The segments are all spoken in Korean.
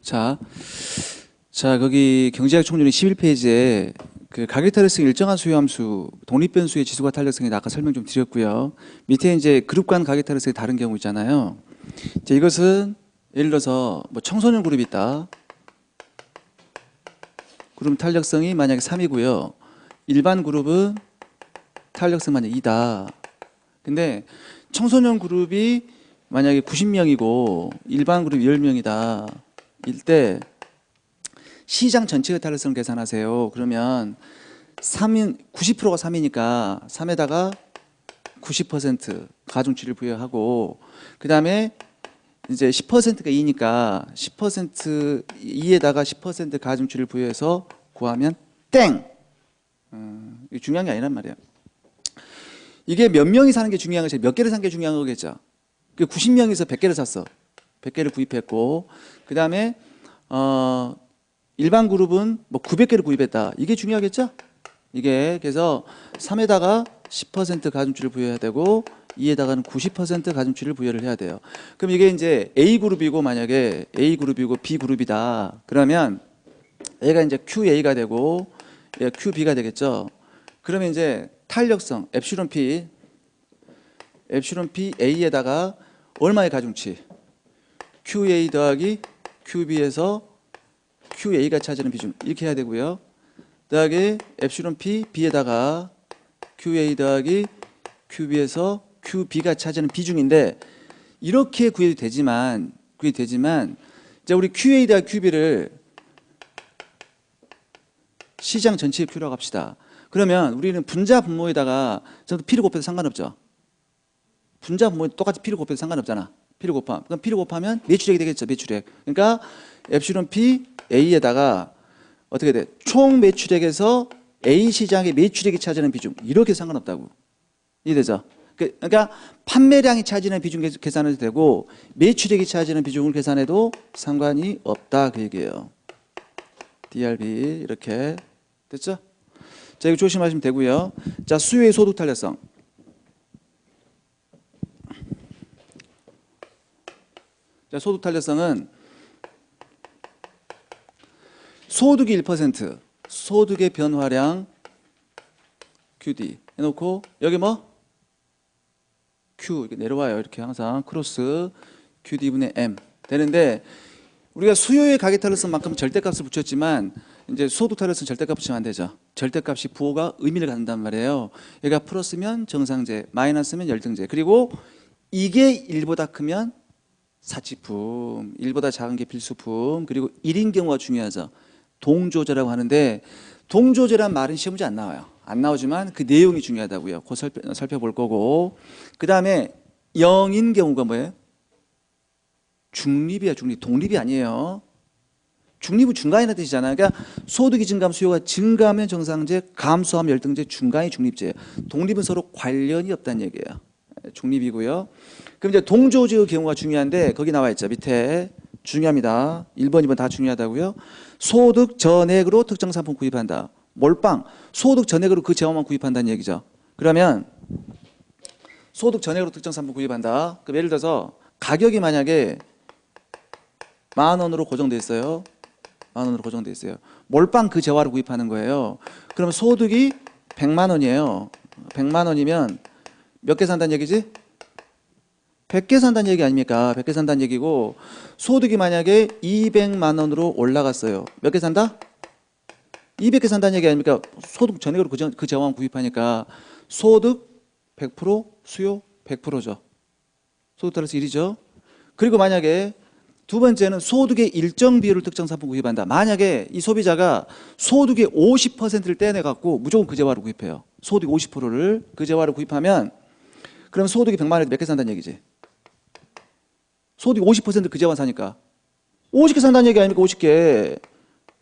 자, 거기 경제학 총론의 11페이지에 그 가격 탄력성 일정한 수요 함수, 독립변수의 지수가 탄력성이 아까 설명 좀 드렸고요. 밑에 이제 그룹 간 가격 탄력성이 다른 경우 있잖아요. 이제 이것은 예를 들어서 뭐 청소년 그룹이 있다. 그럼 탄력성이 만약에 3이고요. 일반 그룹은 탄력성 만약에 2다. 근데 청소년 그룹이 만약에 90명이고 일반 그룹이 10명이다. 일 때 시장 전체의 탄력성을 계산하세요. 그러면 3인 90%가 3이니까 3에다가 90% 가중치를 부여하고 그 다음에 이제 10%가 2니까 10% 2에다가 10% 가중치를 부여해서 구하면 땡! 이게 중요한 게 아니란 말이에요. 이게 몇 명이 사는 게 중요한 것이 몇 개를 산 게 중요한 거겠죠. 90명에서 100개를 샀어. 100개를 구입했고 그 다음에 일반 그룹은 뭐 900개를 구입했다. 이게 중요하겠죠? 이게 그래서 3에다가 10% 가중치를 부여해야 되고 2에다가는 90% 가중치를 부여를 해야 돼요. 그럼 이게 이제 A그룹이고 만약에 A그룹이고 B그룹이다. 그러면 A가 이제 QA가 되고 얘가 QB가 되겠죠. 그러면 이제 탄력성 엡실론 P A에다가 얼마의 가중치? QA 더하기 QB에서 QA가 차지하는 비중 이렇게 해야 되고요. 더하기 엡실론 P B에다가 QA 더하기 QB에서 QB가 차지하는 비중인데 이렇게 구해도 되지만 이제 우리 QA 더하기 QB를 시장 전체의 Q라고 합시다. 그러면 우리는 분자 분모에다가 저도 P를 곱해도 상관없죠. 분자 분모에 똑같이 P를 곱해도 상관없잖아. P를 곱하면. 그럼 P를 곱하면 매출액이 되겠죠. 매출액. 그러니까 엡실론 P A에다가 어떻게 돼? 총 매출액에서 A 시장의 매출액이 차지하는 비중 이렇게 상관없다고. 이해되죠? 그러니까 판매량이 차지하는 비중 계산해도 되고 매출액이 차지하는 비중을 계산해도 상관이 없다 그 얘기예요. DRB 이렇게 됐죠? 자, 이거 조심하시면 되고요. 자, 수요의 소득 탄력성. 자, 소득 탄력성은 소득이 1%, 소득의 변화량 QD 해놓고 여기 뭐? Q 이렇게 내려와요. 이렇게 항상 크로스 QD분의 M 되는데 우리가 수요의 가격 탄력성만큼 절대값을 붙였지만 이제 소득 탄력성 절대값 붙이면 안 되죠. 절대값이 부호가 의미를 갖는단 말이에요. 얘가 플러스면 정상제, 마이너스면 열등제. 그리고 이게 1보다 크면 사치품, 1보다 작은 게 필수품, 그리고 1인 경우가 중요하죠. 동조제라고 하는데 동조제란 말은 시험 문제 안 나와요. 안 나오지만 그 내용이 중요하다고요. 곧 살펴볼 거고 그 다음에 0인 경우가 뭐예요? 중립이야. 중립. 독립이 아니에요. 중립은 중간이라는 뜻이잖아요. 그러니까 소득이 증가하면 수요가 증가하면 정상제, 감소하면 열등제, 중간이 중립제예요. 독립은 서로 관련이 없다는 얘기예요. 중립이고요. 그럼 이제 동조제의 경우가 중요한데 거기 나와 있죠. 밑에 중요합니다. 1번, 2번 다 중요하다고요. 소득 전액으로 특정 상품 구입한다. 몰빵. 소득 전액으로 그 재화만 구입한다는 얘기죠. 그러면 소득 전액으로 특정 상품 구입한다. 그럼 예를 들어서 가격이 만약에 10,000원으로 고정돼 있어요. 10,000원으로 고정돼 있어요. 몰빵 그 재화를 구입하는 거예요. 그러면 소득이 100만 원이에요. 100만 원이면 몇 개 산다는 얘기지? 100개 산다는 얘기 아닙니까? 100개 산다는 얘기고 소득이 만약에 200만 원으로 올라갔어요. 몇 개 산다? 200개 산다는 얘기 아닙니까? 소득 전액으로 그 재화만 구입하니까 소득 100%, 수요 100%죠. 소득 따라서 1이죠. 그리고 만약에 두 번째는 소득의 일정 비율을 특정 상품 구입한다. 만약에 이 소비자가 소득의 50%를 떼내갖고 무조건 그 재화를 구입해요. 소득 50%를 그 재화를 구입하면 그럼 소득이 100만 원에 몇 개 산다는 얘기지? 소득 50%그 재화 사니까 50개 산다는 얘기 아닙니까? 50개.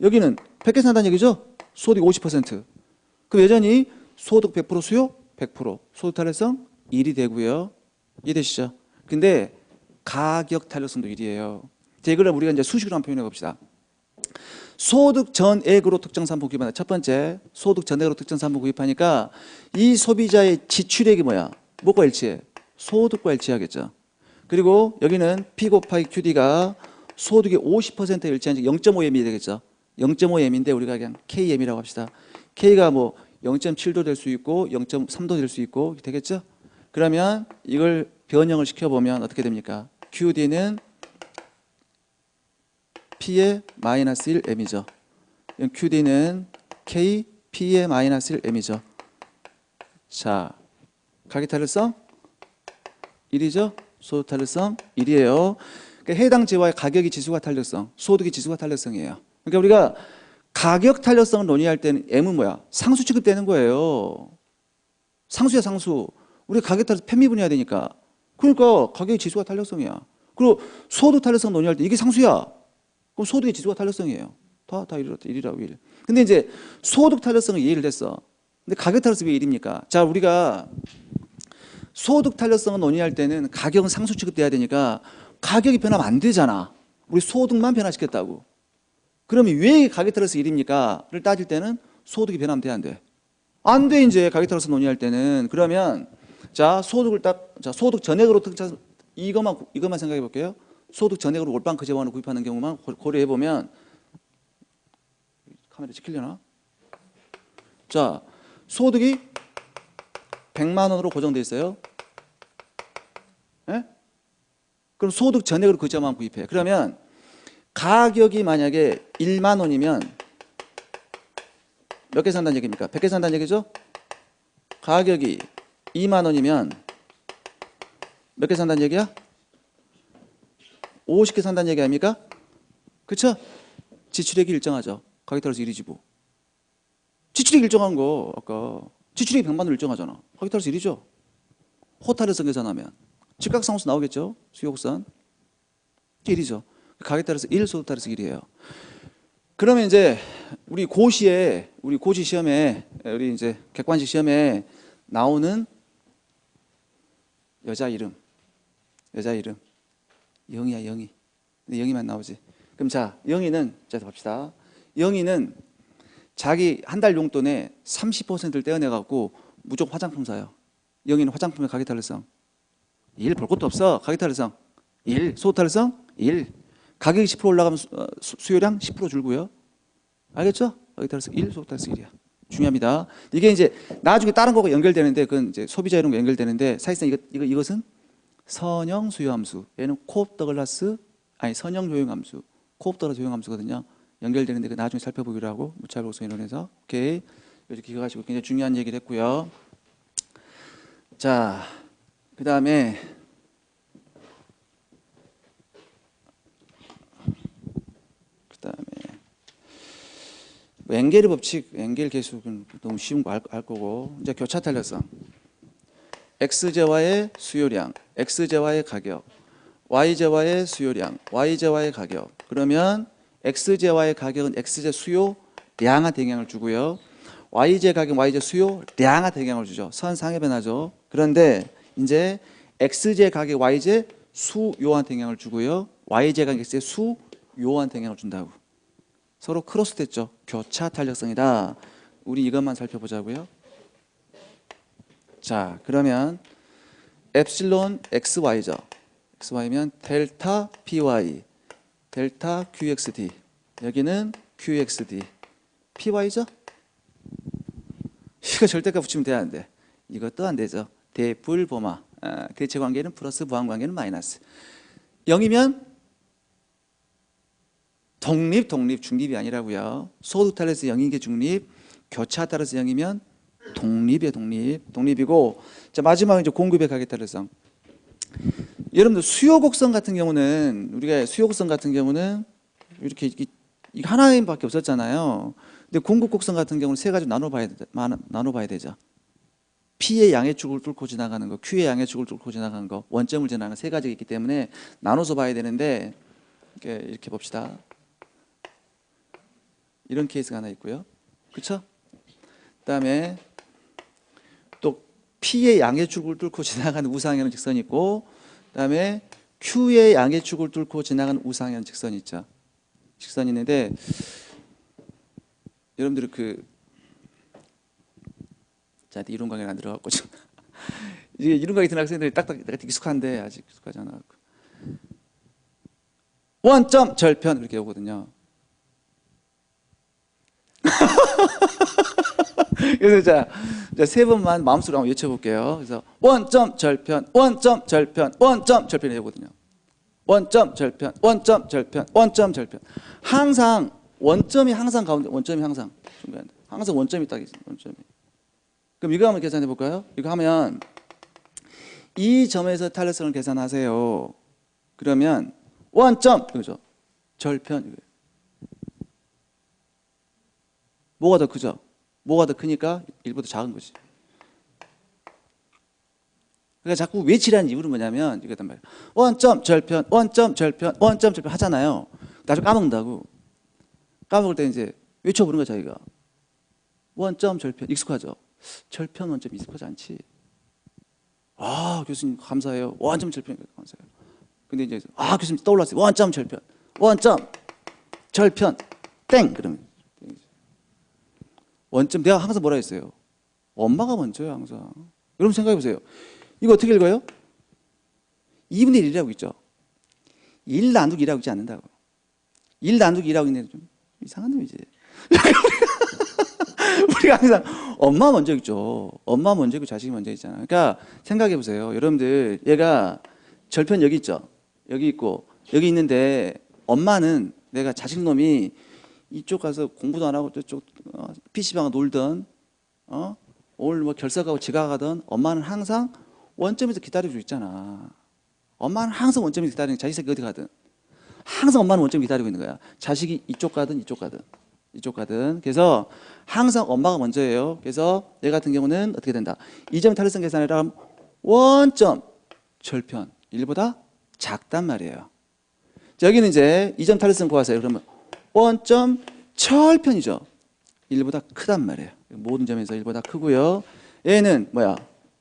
여기는 100개 산다는 얘기죠? 소득 50%. 그럼 여전히 소득 100% 수요 100% 소득 탄력성 1이 되고요. 이해되시죠? 근데 가격 탄력성도 1이에요. 자, 이걸 우리가 이제 수식으로 한번 표현해 봅시다. 소득 전액으로 특정 상품 구입한다. 첫 번째, 소득 전액으로 특정 상품 구입하니까 이 소비자의 지출액이 뭐야? 뭐과 일치해? 소득과 일치하겠죠. 그리고 여기는 P 곱하기 QD가 소득의 50%에 일치하는 0.5m이 되겠죠. 0.5m인데 우리가 그냥 KM이라고 합시다. K가 뭐 0.7도 될 수 있고 0.3도 될 수 있고 되겠죠. 그러면 이걸 변형을 시켜보면 어떻게 됩니까? QD는 P의 마이너스 1m이죠. QD는 K P의 마이너스 1m이죠. 자, 가격탄력성 1이죠. 소득탄력성 1이에요. 그러니까 해당 재화의 가격이 지수가 탄력성, 소득이 지수가 탄력성이에요. 그러니까 우리가 가격 탄력성을 논의할 때는 M은 뭐야? 상수 취급되는 거예요. 상수야, 상수. 우리가 가격 탄력성 편미분해야 되니까. 그러니까 가격의 지수가 탄력성이야. 그리고 소득 탄력성 논의할 때 이게 상수야. 그럼 소득의 지수가 탄력성이에요. 다 1이라고 1. 근데 이제 소득 탄력성을 이해를 했어. 근데 가격 탄력성이 왜 1입니까? 자, 우리가 소득 탄력성을 논의할 때는 가격은 상수 취급돼야 되니까 가격이 변하면 안 되잖아. 우리 소득만 변화시켰다고. 그러면 왜 가격 탄력성 1입니까?를 따질 때는 소득이 변하면 돼, 안 돼? 안 돼, 이제 가격 탄력성 논의할 때는. 그러면 자, 소득 전액으로 특차 이것만 생각해 볼게요. 소득 전액으로 올방크 재원을 구입하는 경우만 고려해 보면 카메라 찍히려나? 자, 소득이 100만 원으로 고정돼 있어요. 예? 그럼 소득 전액으로 그 재원만 구입해. 그러면 가격이 만약에 1만 원이면 몇 개 산다는 얘기입니까? 100개 산다는 얘기죠? 가격이 2만 원이면 몇 개 산다는 얘기야? 50개 산다는 얘기 아닙니까? 그쵸? 지출액이 일정하죠. 가격 따라서 1이지 뭐. 지출액 일정한 거 아까 지출액이 100만 원 일정하잖아. 가격 따라서 1이죠. 호탈에서 계산하면 즉각상수 나오겠죠. 수요곡선 1이죠. 가격 따라서 1, 소득 따라서 1이에요. 그러면 이제 우리 고시 시험에 우리 이제 객관식 시험에 나오는 여자 이름 영희야, 영희. 근데 영희만 나오지. 그럼 자, 영희는 자 봅시다. 영희는 자기 한 달 용돈의 30%를 떼어내 갖고 무조건 화장품 사요. 영희는 화장품의 가격 탄력성 1, 볼 것도 없어. 가격 탄력성 1, 소득 탄력성 1. 가격이 10% 올라가면 수요량 10% 줄고요. 알겠죠? 가격 탄력성 1, 소득 탄력성 1이야. 중요합니다. 이게 이제 나중에 다른 거가 연결되는데 그건 이제 소비자 이런 거 연결되는데 사실상 이것은 선형 수요함수. 얘는 코옵 더글라스 선형 조형함수. 코옵 더글라스 조형함수거든요. 연결되는데 그 나중에 살펴보기로 하고 무차별곡선 이론에서 오케이. 이렇게 기억하시고 굉장히 중요한 얘기를 했고요. 자, 그다음에 엥겔의 법칙, 엥겔 계수는 너무 쉬운 거 알 거고 이제 교차 탄력성. X제와의 수요량, X제와의 가격, Y제와의 수요량, Y제와의 가격. 그러면 X제와의 가격은 X제 수요량한테 영향을 주고요. Y제 가격, Y제 수요량한테 영향을 주죠. 선상의 변화죠. 그런데 이제 X제 가격, Y제 수요한테 영향을 주고요. Y제 가격, X제 수요한테 영향을 준다고. 서로 크로스됐죠. 교차 탄력성이다. 우리 이것만 살펴보자고요. 자, 그러면 엡실론 XY죠. XY면 델타 PY, 델타 QXD. 여기는 QXD. PY죠? 이거 절대값 붙이면 돼, 안 돼? 이것도 안 되죠. 대불보마. 대체 관계는 플러스, 부항 관계는 마이너스. 0이면 독립, 중립이 아니라고요. 소득 따라서 0인 게 중립, 교차 따라서 0이면 독립이에요, 독립이고. 자, 마지막은 이제 공급의 가격 탄력성. 여러분들 수요 곡선 같은 경우는 이렇게 이 하나밖에 없었잖아요. 근데 공급 곡선 같은 경우는 세 가지 나눠봐야 되죠. P의 양의 축을 뚫고 지나가는 거, Q의 양의 축을 뚫고 지나가는 거, 원점을 지나가는 세 가지가 있기 때문에 나눠서 봐야 되는데 이렇게 봅시다. 이런 케이스가 하나 있고요. 그렇죠? 그다음에 또 P의 양의 축을 뚫고 지나가는 우상형 직선이 있고, 그다음에 Q의 양의 축을 뚫고 지나가는 우상형 직선이 있죠. 직선이 있는데 여러분들 저한테 이론 강의를 안 들어갔고 이게 이론 강의 듣는 학생들이 딱딱 내가 익숙한데 아직 익숙하지 않아. 원점 절편 이렇게 오거든요. 그래서 자, 세 번만 마음속으로 한번 외쳐볼게요. 그래서 원점 절편, 원점 절편, 원점 절편 이거든요. 원점 절편, 원점 절편, 원점 절편. 항상 원점이 항상 가운데, 원점이 항상 중간에 항상 원점이 딱 있어요. 원점이. 그럼 이거 한번 계산해 볼까요? 이거 하면 이 점에서 탄력성을 계산하세요. 그러면 원점 이거죠. 절편 이거예요. 뭐가 더 크죠? 뭐가 더 크니까 1보다 작은 거지. 그러니까 자꾸 외치라는 이유는 뭐냐면 이거단 말이에요. 원점 절편, 원점 절편, 원점 절편 하잖아요. 나중에 까먹는다고. 까먹을 때 이제 외쳐보는 거야 자기가. 원점 절편 익숙하죠? 절편 원점 익숙하지 않지. 아 교수님 감사해요. 원점 절편 감사해요. 근데 이제 아 교수님 떠올랐어요. 원점 절편, 원점 절편 땡 그러면 원점 내가 항상 뭐라 했어요? 엄마가 먼저요 항상. 여러분 생각해 보세요. 이거 어떻게 읽어요? 2분의 1이라고 있죠. 1 나누기 1이라고 있지 않는다고. 1 나누기 2라고 있는데 좀 이상한 놈이지. 우리가 항상 엄마 먼저 있죠. 엄마 먼저 있고 자식이 먼저 있잖아. 그러니까 생각해 보세요. 여러분들 얘가 절편 여기 있죠. 여기 있고 여기 있는데 엄마는 내가 자식놈이 이쪽 가서 공부도 안 하고 저쪽 PC방 놀던 오늘 뭐 결석하고 지각하던 엄마는 항상 원점에서 기다려주고 있잖아. 엄마는 항상 원점에서 기다리는 자식 새끼 어디 가든 항상 엄마는 원점에 기다리고 있는 거야. 자식이 이쪽 가든 이쪽 가든 이쪽 가든. 그래서 항상 엄마가 먼저예요. 그래서 얘 같은 경우는 어떻게 된다? 2점 탄력성 계산이라 하면 원점 절편 1보다 작단 말이에요. 자, 여기는 이제 2점 탄력성 구하세요. 그러면 원점 절편이죠. 1보다 크단 말이에요. 모든 점에서 1보다 크고요. 얘는 뭐야?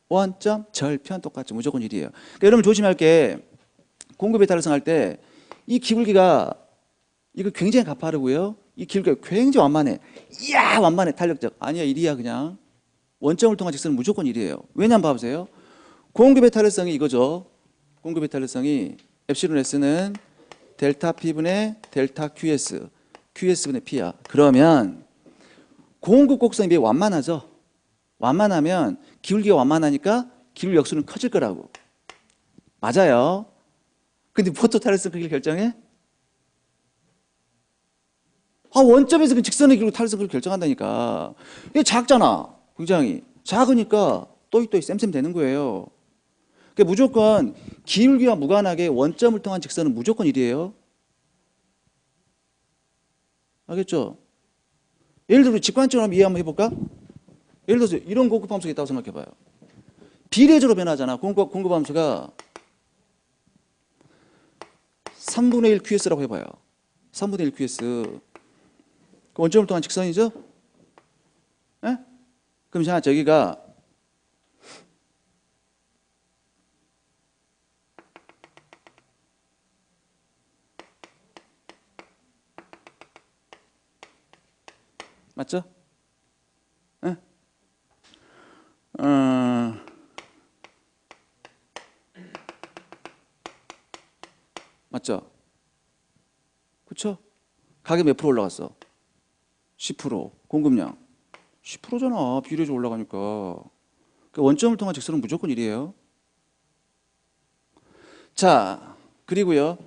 원점 절편 똑같죠. 무조건 1이에요. 그러니까 여러분 조심할 게 공급의 탄력성 할 때 이 기울기가 이거 굉장히 가파르고요. 이 기울기가 굉장히 완만해. 이야 완만해 탄력적. 아니야 1이야 그냥. 원점을 통한 직선은 무조건 1이에요. 왜냐면 봐보세요. 공급의 탄력성이 이거죠. 공급의 탄력성이 엡실론 S는 델타 P분의 델타 QS QS분의 P야. 그러면 공급 곡선이 매우 완만하죠. 완만하면 기울기가 완만하니까 기울 역수는 커질 거라고. 맞아요. 근데 포토 탄력성 크기를 결정해? 원점에서 그 직선의 기울기 탄력성 크기를 결정한다니까. 이게 작잖아. 굉장히. 작으니까 또이또이 쌤쌤 되는 거예요. 그러니까 무조건 기울기와 무관하게 원점을 통한 직선은 무조건 1이에요. 알겠죠? 예를 들어 직관적으로 한번 이해 한번 해볼까? 예를 들어서 이런 공급 함수가 있다고 생각해봐요. 비례적으로 변하잖아. 공급 함수가 3분의 1 QS라고 해봐요. 3분의 1 QS. 원점을 통한 직선이죠? 예? 그럼 자, 저기가 맞죠? 예? 맞죠? 그쵸? 가격 몇 프로 올라갔어? 10%. 공급량 10%잖아. 비례적으로 올라가니까. 그러니까 원점을 통한 직선은 무조건 1이에요. 자, 그리고요.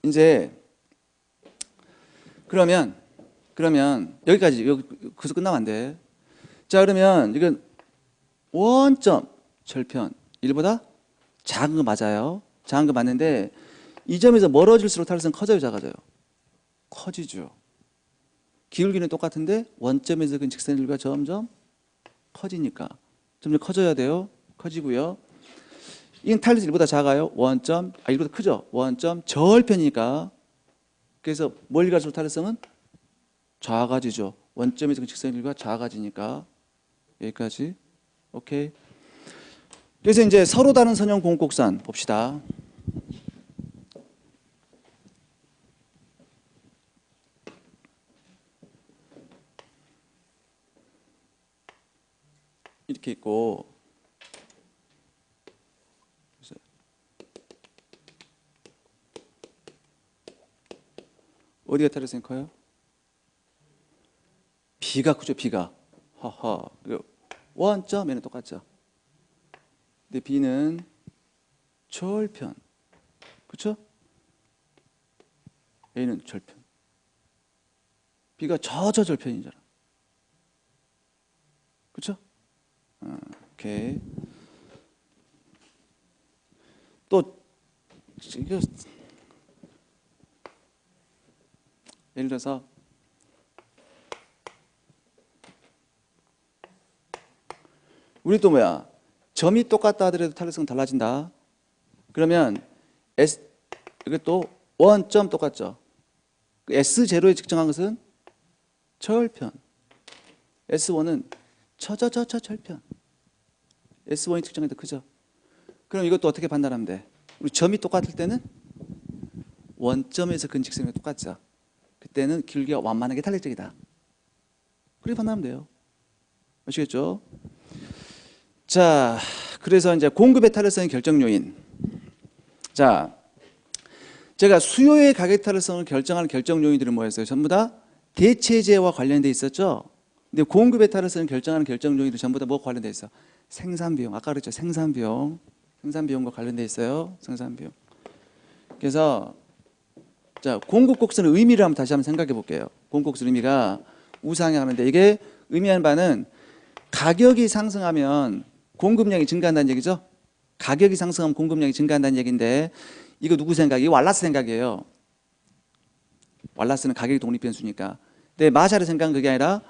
이제 그러면 여기까지 거기서 끝나면 안 돼. 자, 그러면 이건 원점 절편 1보다 작은 거 맞아요. 작은 거 맞는데 이 점에서 멀어질수록 탄력성 커져요, 작아져요? 커지죠. 기울기는 똑같은데 원점에서 그 직선의 길이가 점점 커지니까 점점 커져야 돼요. 커지고요. 이건 탄력성 1보다 작아요. 1보다 크죠. 원점 절편이니까. 그래서 멀리 갈수록 탄력성은 작아지죠. 원점에서 그 직선의 길이가 작아지니까. 여기까지. 오케이. 그래서 이제 서로 다른 선형 공곡산 봅시다. 이렇게 있고 어디가 탄력성이 커요? B가 크죠, B가. 하하. 원점 A는 똑같죠. 근데 B는 절편. 그렇죠? A는 절편. B가 저절편이잖아. 그렇죠? 오케이. 또 이거 예를 들어서 우리 또 뭐야? 점이 똑같다 하더라도 탄력성은 달라진다. 그러면 이게 또 원점 똑같죠. S0에 측정한 것은 절편. S1은 절편. S1이 측정이 더 크죠. 그럼 이것도 어떻게 판단하면 돼? 우리 점이 똑같을 때는 원점에서 근직선이 똑같죠. 그때는 기울기가 완만하게 탄력적이다. 그렇게 판단하면 돼요. 아시겠죠? 자, 그래서 이제 공급의 탄력성의 결정 요인. 자, 제가 수요의 가격 탄력성을 결정하는 결정 요인들은 뭐였어요? 전부 다 대체재와 관련돼 있었죠. 근데 공급의 탄력성을 결정하는 결정 요인들은 전부 다 뭐가 관련돼 있어? 생산비용. 아까 그랬죠. 생산비용과 관련돼 있어요. 생산비용. 그래서 자, 공급 곡선의 의미를 다시 한번 생각해 볼게요. 공급 곡선 의미가 우상향하는데 이게 의미하는 바는 가격이 상승하면 공급량이 증가한다는 얘기죠. 가격이 상승하면 공급량이 증가한다는 얘기인데 이거 누구 생각이에요? 왈라스 생각이에요. 왈라스는 가격이 독립변수니까. 근데 마샬의 생각은 그게 아니라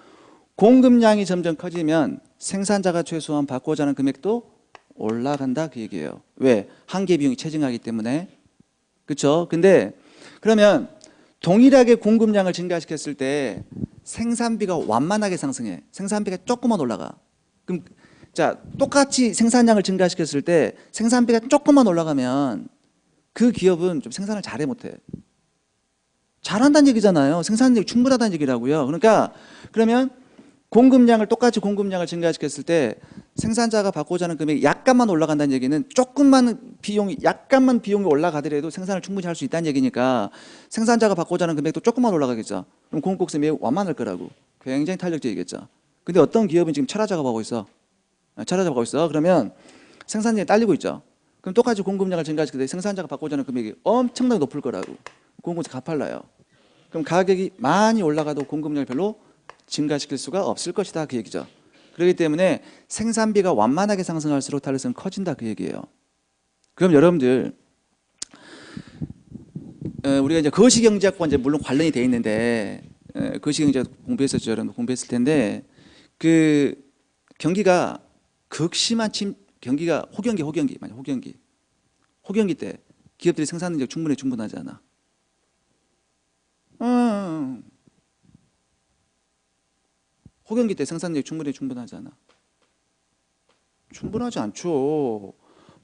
공급량이 점점 커지면 생산자가 최소한 받고자 하는 금액도 올라간다 그 얘기예요. 왜? 한계 비용이 체증하기 때문에. 그렇죠? 근데 그러면 동일하게 공급량을 증가시켰을 때 생산비가 완만하게 상승해. 생산비가 조금만 올라가. 그럼 자, 똑같이 생산량을 증가시켰을 때 생산비가 조금만 올라가면 그 기업은 좀 생산을 잘해 못해. 잘한다는 얘기잖아요. 생산력이 충분하다는 얘기라고요. 그러니까 그러면 똑같이 공급량을 증가시켰을 때 생산자가 받고자 하는 금액이 약간만 올라간다는 얘기는 약간만 비용이 올라가더라도 생산을 충분히 할 수 있다는 얘기니까 생산자가 받고자 하는 금액도 조금만 올라가겠죠. 그럼 공급곡선이 매우 완만할 거라고. 굉장히 탄력적이겠죠. 근데 어떤 기업은 지금 차라 작업하고 있어. 그러면 생산량이 딸리고 있죠. 그럼 똑같이 공급량을 증가시킬 때 생산자가 받고자 하는 금액이 엄청나게 높을 거라고. 공급이 가팔라요. 그럼 가격이 많이 올라가도 공급량을 별로 증가시킬 수가 없을 것이다 그 얘기죠. 그렇기 때문에 생산비가 완만하게 상승할수록 탄력성은 커진다 그 얘기예요. 그럼 여러분들 우리가 이제 거시경제학과 이제 물론 관련이 돼 있는데 거시경제학 공부했었죠. 여러분 공부했을 텐데 그 경기가 극심한 경기가 호경기 때 기업들이 생산 능력 충분하지 않아. 호경기 때 생산력이 충분하지 않아. 충분하지 않죠.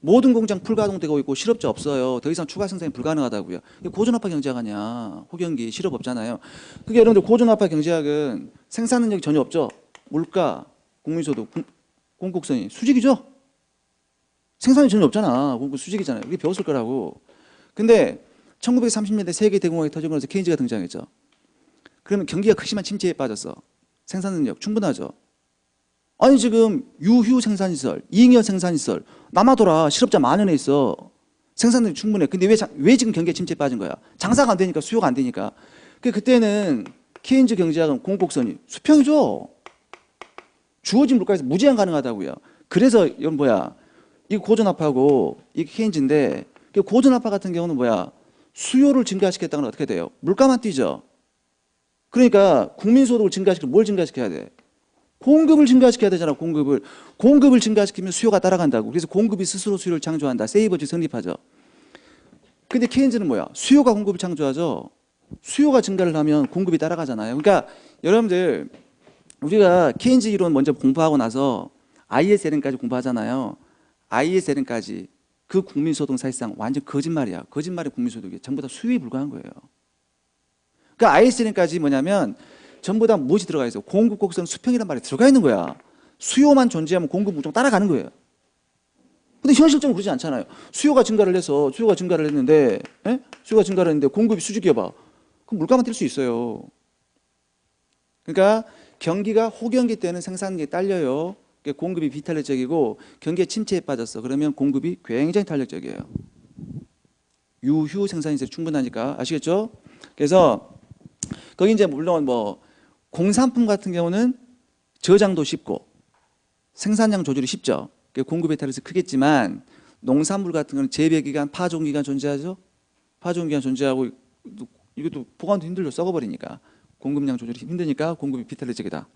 모든 공장 풀가동되고 있고 실업자 없어요. 더 이상 추가 생산이 불가능하다고요. 이게 고전압화 경제학 아니야. 호경기 실업 없잖아요. 그게 여러분들 고전압화 경제학은 생산 능력이 전혀 없죠. 물가, 국민소득, 공급성이 수직이죠. 생산이 전혀 없잖아. 공급 수직이잖아요. 우리 배웠을 거라고. 근데 1930년대 세계 대공황이 터지고 나서 케인즈가 등장했죠. 그러면 경기가 극심한 침체에 빠졌어. 생산 능력 충분하죠. 아니 지금 유휴 생산시설, 잉여 생산시설 남아돌아 실업자 만연해 있어. 생산 능력 충분해. 근데 왜 지금 경기가 침체에 빠진 거야? 장사가 안 되니까, 수요가 안 되니까. 그때는 케인즈 경제학은 공급곡선이 수평이죠. 주어진 물가에서 무제한 가능하다고요. 그래서 이건 뭐야? 이 고전압화고 이 케인즈인데 고전압화 같은 경우는 뭐야? 수요를 증가시켰다는 건 어떻게 돼요? 물가만 뛰죠. 그러니까 국민소득을 증가시키면 뭘 증가시켜야 돼? 공급을 증가시켜야 되잖아. 공급을 증가시키면 수요가 따라간다고. 그래서 공급이 스스로 수요를 창조한다. 세이버지 성립하죠. 근데 케인즈는 뭐야? 수요가 공급을 창조하죠. 수요가 증가를 하면 공급이 따라가잖아요. 그러니까 여러분들 우리가 케인즈 이론 먼저 공부하고 나서 ISLN까지 공부하잖아요. ISLN까지 그 국민소득은 사실상 완전 거짓말이야. 거짓말의 국민소득이 전부 다 수요에 불과한 거예요. 그러니까 ISLN까지 뭐냐면 전부 다 무엇이 들어가 있어? 공급곡선 수평이란 말이 들어가 있는 거야. 수요만 존재하면 공급 무조건 따라가는 거예요. 근데 현실적으로 그러지 않잖아요. 수요가 증가를 했는데 공급이 수직이어봐. 그럼 물가만 뛸 수 있어요. 그러니까 경기가 호경기 때는 생산력이 딸려요. 그러니까 공급이 비탄력적이고 경기의 침체에 빠졌어. 그러면 공급이 굉장히 탄력적이에요. 유휴 생산시설이 충분하니까 아시겠죠? 그래서 거기 이제 물론 뭐 공산품 같은 경우는 저장도 쉽고 생산량 조절이 쉽죠. 공급의 탄력이 크겠지만 농산물 같은 경우는 재배기간, 파종기간 존재하죠. 파종기간 존재하고 이것도 보관도 힘들죠. 썩어버리니까. 공급량 조절이 힘드니까 공급이 비탄력적이다.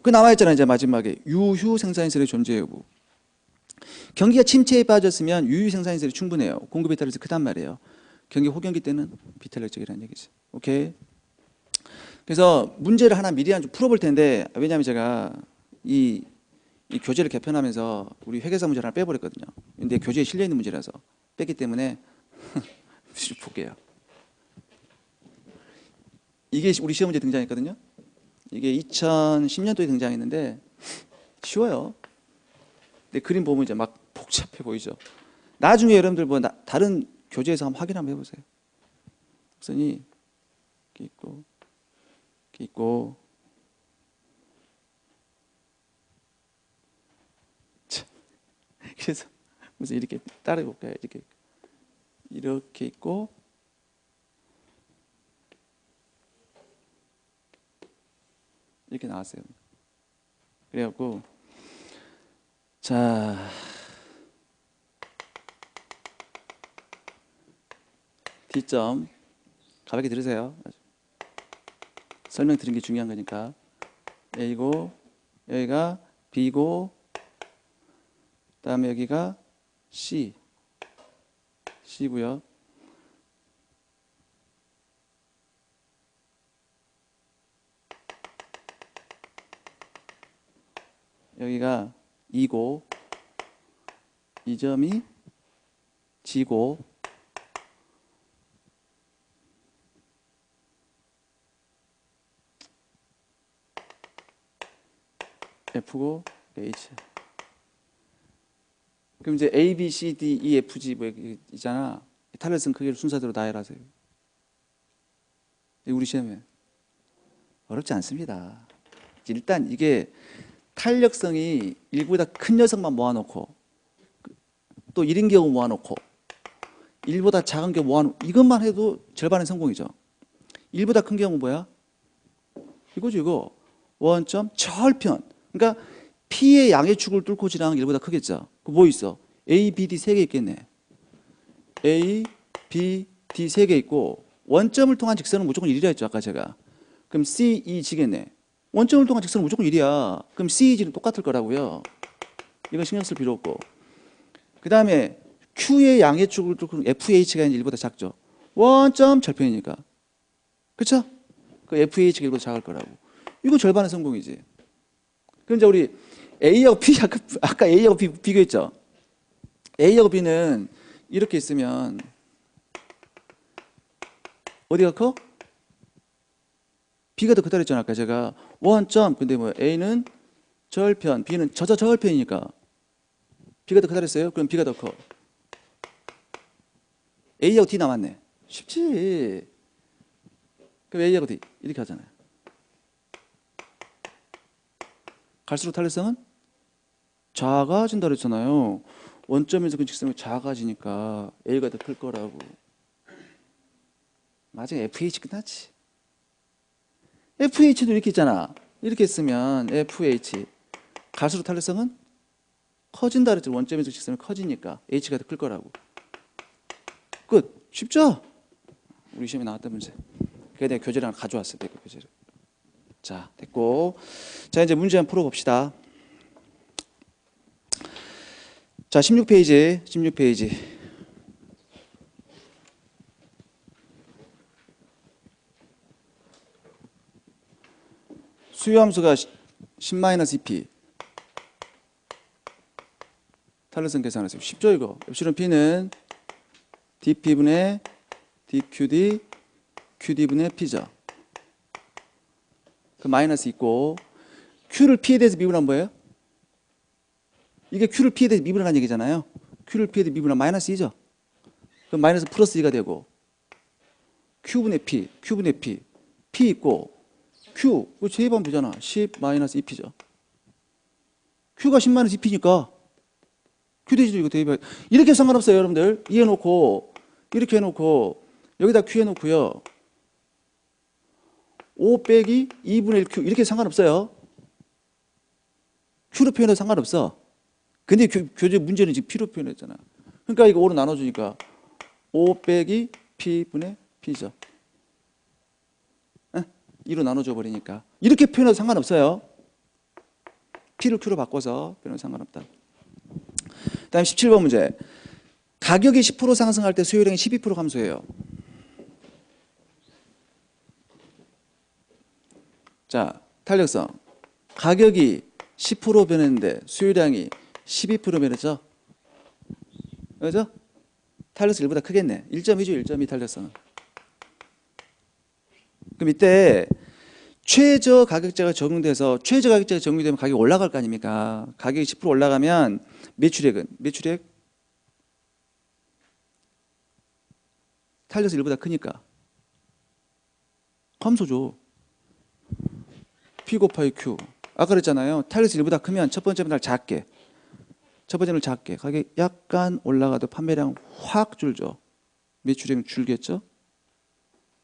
그 나와 있잖아요. 이제 마지막에 유휴 생산시설의 존재 여부. 경기가 침체에 빠졌으면 유휴 생산시설이 충분해요. 공급의 탄력이 크단 말이에요. 경기 호경기 때는 비탄력적이라는 얘기죠. 오케이. 그래서 문제를 하나 미리 좀 풀어볼 텐데 왜냐하면 제가 이 교재를 개편하면서 우리 회계사 문제를 하나 빼버렸거든요. 근데 교재에 실려있는 문제라서 뺐기 때문에 볼게요. 이게 우리 시험 문제 등장했거든요. 이게 2010년도에 등장했는데 쉬워요. 근데 그림 보면 이제 막 복잡해 보이죠. 나중에 여러분들 뭐 다른 교재에서 한번 확인 한번 해보세요. 선이 이렇게 있고 이렇게 있고 그래서 무슨 이렇게 따라해 볼까요? 이렇게 있고 이렇게 나왔어요. 그래갖고 자 D점 가볍게 들으세요. 설명 드린 게 중요한 거니까. A고 여기가 B고 그다음에 여기가 C고요. 여기가 E고 이 점이 G고 F고 H. 그럼 이제 A, B, C, D, E, F, G 뭐 있잖아. 탄력성 크기를 순서대로 나열하세요. 우리 시험에 어렵지 않습니다. 일단 이게 탄력성이 1보다 큰 녀석만 모아놓고 또 1인 경우 모아놓고 1보다 작은 경우 모아놓고 이것만 해도 절반의 성공이죠. 1보다 큰 경우 뭐야? 이거죠 이거. 원점 절편. 그러니까 P의 양의 축을 뚫고 지나간 게 1보다 크겠죠. 그 뭐 있어? A, B, D 3개 있겠네. A, B, D 3개 있고 원점을 통한 직선은 무조건 1이라 했죠 아까 제가. 그럼 C, E, G겠네. 원점을 통한 직선은 무조건 1이야. 그럼 C, E, G는 똑같을 거라고요. 이건 신경 쓸 필요 없고. 그 다음에 Q의 양의 축을 뚫고 FH가 1보다 작죠. 원점 절편이니까. 그쵸? 그 FH가 1보다 작을 거라고. 이거 절반의 성공이지. 그럼 이제 우리 A하고 B, 아까 A하고 B 비교했죠? A하고 B는 이렇게 있으면 어디가 커? B가 더 크다 그랬잖아 아까 제가. 원점. 근데 뭐 A는 절편, B는 저절편이니까 B가 더 크다 그랬어요? 그럼 B가 더 커. A하고 D 남았네. 쉽지. 그럼 A하고 D 이렇게 하잖아요. 갈수록 탄력성은 작아진다 그랬잖아요. 원점에서 그 직선이 작아지니까 A가 더 클 거라고. 나중에 FH 끝났지. FH도 이렇게 있잖아. 이렇게 쓰면 FH 갈수록 탄력성은 커진다 그랬죠. 원점에서 직선이 커지니까 H가 더 클 거라고. 끝. 쉽죠? 우리 시험에 나왔던 문제. 그게 내가 교재를 하나 가져왔어요. 내가 교재를. 자, 됐고. 자, 이제 문제 한번 풀어봅시다. 자, 16페이지. 수요함수가 10-2p. 탄력성 계산하세요. 쉽죠, 이거? 엡실론 P는 dP분의 dQD, QD분의 P죠. 그 마이너스 있고, Q를 P에 대해서 미분한 뭐예요? 이게 Q를 P에 대해서 미분하는 얘기잖아요. Q를 P에 대해서 미분하면 마이너스 2죠. 그럼 마이너스 플러스 2가 되고 Q분의 P, Q분의 P, P 있고 Q, 그거 제곱하면 되잖아. 10-2P죠. Q가 10-2P니까 Q 대신에 이거 대입해. 이렇게 상관없어요, 여러분들. 이해놓고 이렇게 해놓고 여기다 Q 해놓고요. 5 빼기 2분의 1Q 이렇게 상관없어요. Q로 표현해도 상관없어. 근데 교재 문제는 지금 P로 표현했잖아. 그러니까 이거 5로 나눠주니까 5 빼기 P분의 P죠. 2로 나눠줘 버리니까. 이렇게 표현해도 상관없어요. P를 Q로 바꿔서 표현해도 상관없다. 그 다음 17번 문제. 가격이 10% 상승할 때 수요량이 12% 감소해요. 자, 탄력성. 가격이 10% 변했는데 수요량이 12% 변했죠? 그죠? 탄력성 1보다 크겠네. 1.2죠, 1.2 탄력성은. 그럼 이때 최저 가격제가 적용돼서 최저 가격제가 적용되면 가격이 올라갈 거 아닙니까? 가격이 10% 올라가면 매출액은? 매출액? 탄력성 1보다 크니까 감소죠. P 곱하기 Q. 아까 그랬잖아요. 탄력성 1보다 크면 첫 번째 분할 작게. 첫 번째는 작게. 가격이 약간 올라가도 판매량 확 줄죠. 매출액은 줄겠죠?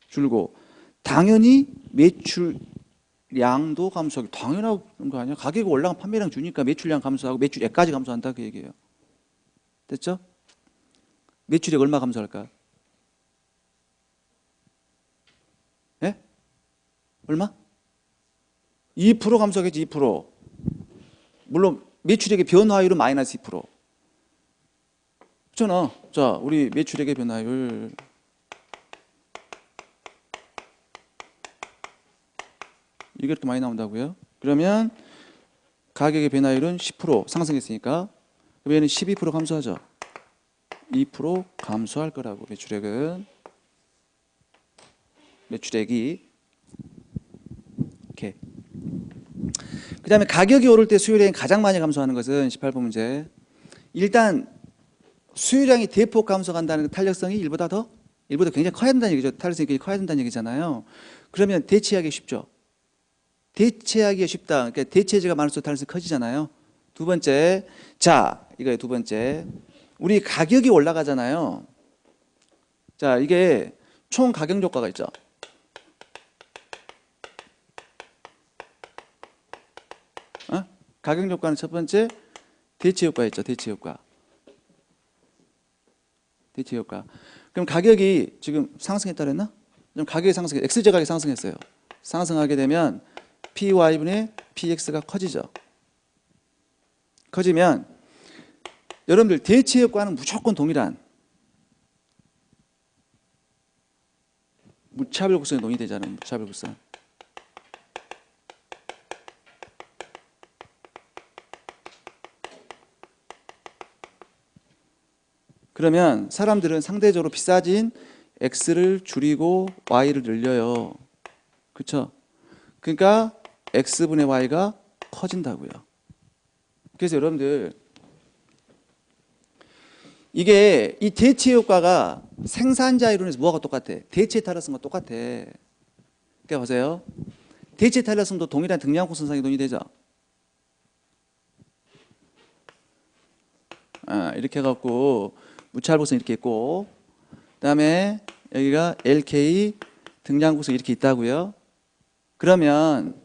줄고. 당연히 매출량도 감소하고 당연한 거 아니야? 가격이 올라가면 판매량 주니까 매출량 감소하고 매출액까지 감소한다 그 얘기예요. 됐죠? 매출액 얼마 감소할까? 예? 얼마? 2% 감소하겠지. 2%. 물론 매출액의 변화율은 마이너스 2%. 그렇잖아. 자, 우리 매출액의 변화율 이게 이렇게 많이 나온다고요? 그러면 가격의 변화율은 10% 상승했으니까 그러면 12% 감소하죠. 2% 감소할 거라고 매출액은. 매출액이 이렇게. 그 다음에 가격이 오를 때 수요량이 가장 많이 감소하는 것은 18번 문제. 일단 수요량이 대폭 감소간다는 탄력성이 1보다 굉장히 커야 된다는 얘기죠. 탄력성이 굉장히 커야 된다는 얘기잖아요. 그러면 대체하기 쉽죠. 대체하기가 쉽다. 그러니까 대체제가 많을수록 탄력성이 커지잖아요. 두 번째, 자 이거예요. 두 번째, 우리 가격이 올라가잖아요. 자, 이게 총 가격 효과가 있죠. 가격 효과는 첫 번째 대체 효과 있죠. 대체 효과. 대체 효과. 그럼 가격이 지금 상승했다 그랬나? 그럼 가격이 상승해. X제각이 상승했어요. 상승하게 되면 PY분의 PX가 커지죠. 커지면 여러분들 대체 효과는 무조건 동일한 무차별 곡선이 논의되잖아요. 무차별 곡선. 그러면 사람들은 상대적으로 비싸진 X를 줄이고 Y를 늘려요. 그렇죠? 그러니까 X분의 Y가 커진다고요. 그래서 여러분들 이게 이 대체 효과가 생산자 이론에서 뭐가 똑같아? 대체 탄력성과 똑같아. 그러니까 보세요. 대체 탄력성도 동일한 등량곡선상에 논의되죠. 이렇게 해갖고 무차별곡선 이렇게 있고, 그다음에 여기가 LK 등량곡선 이렇게 있다고요. 그러면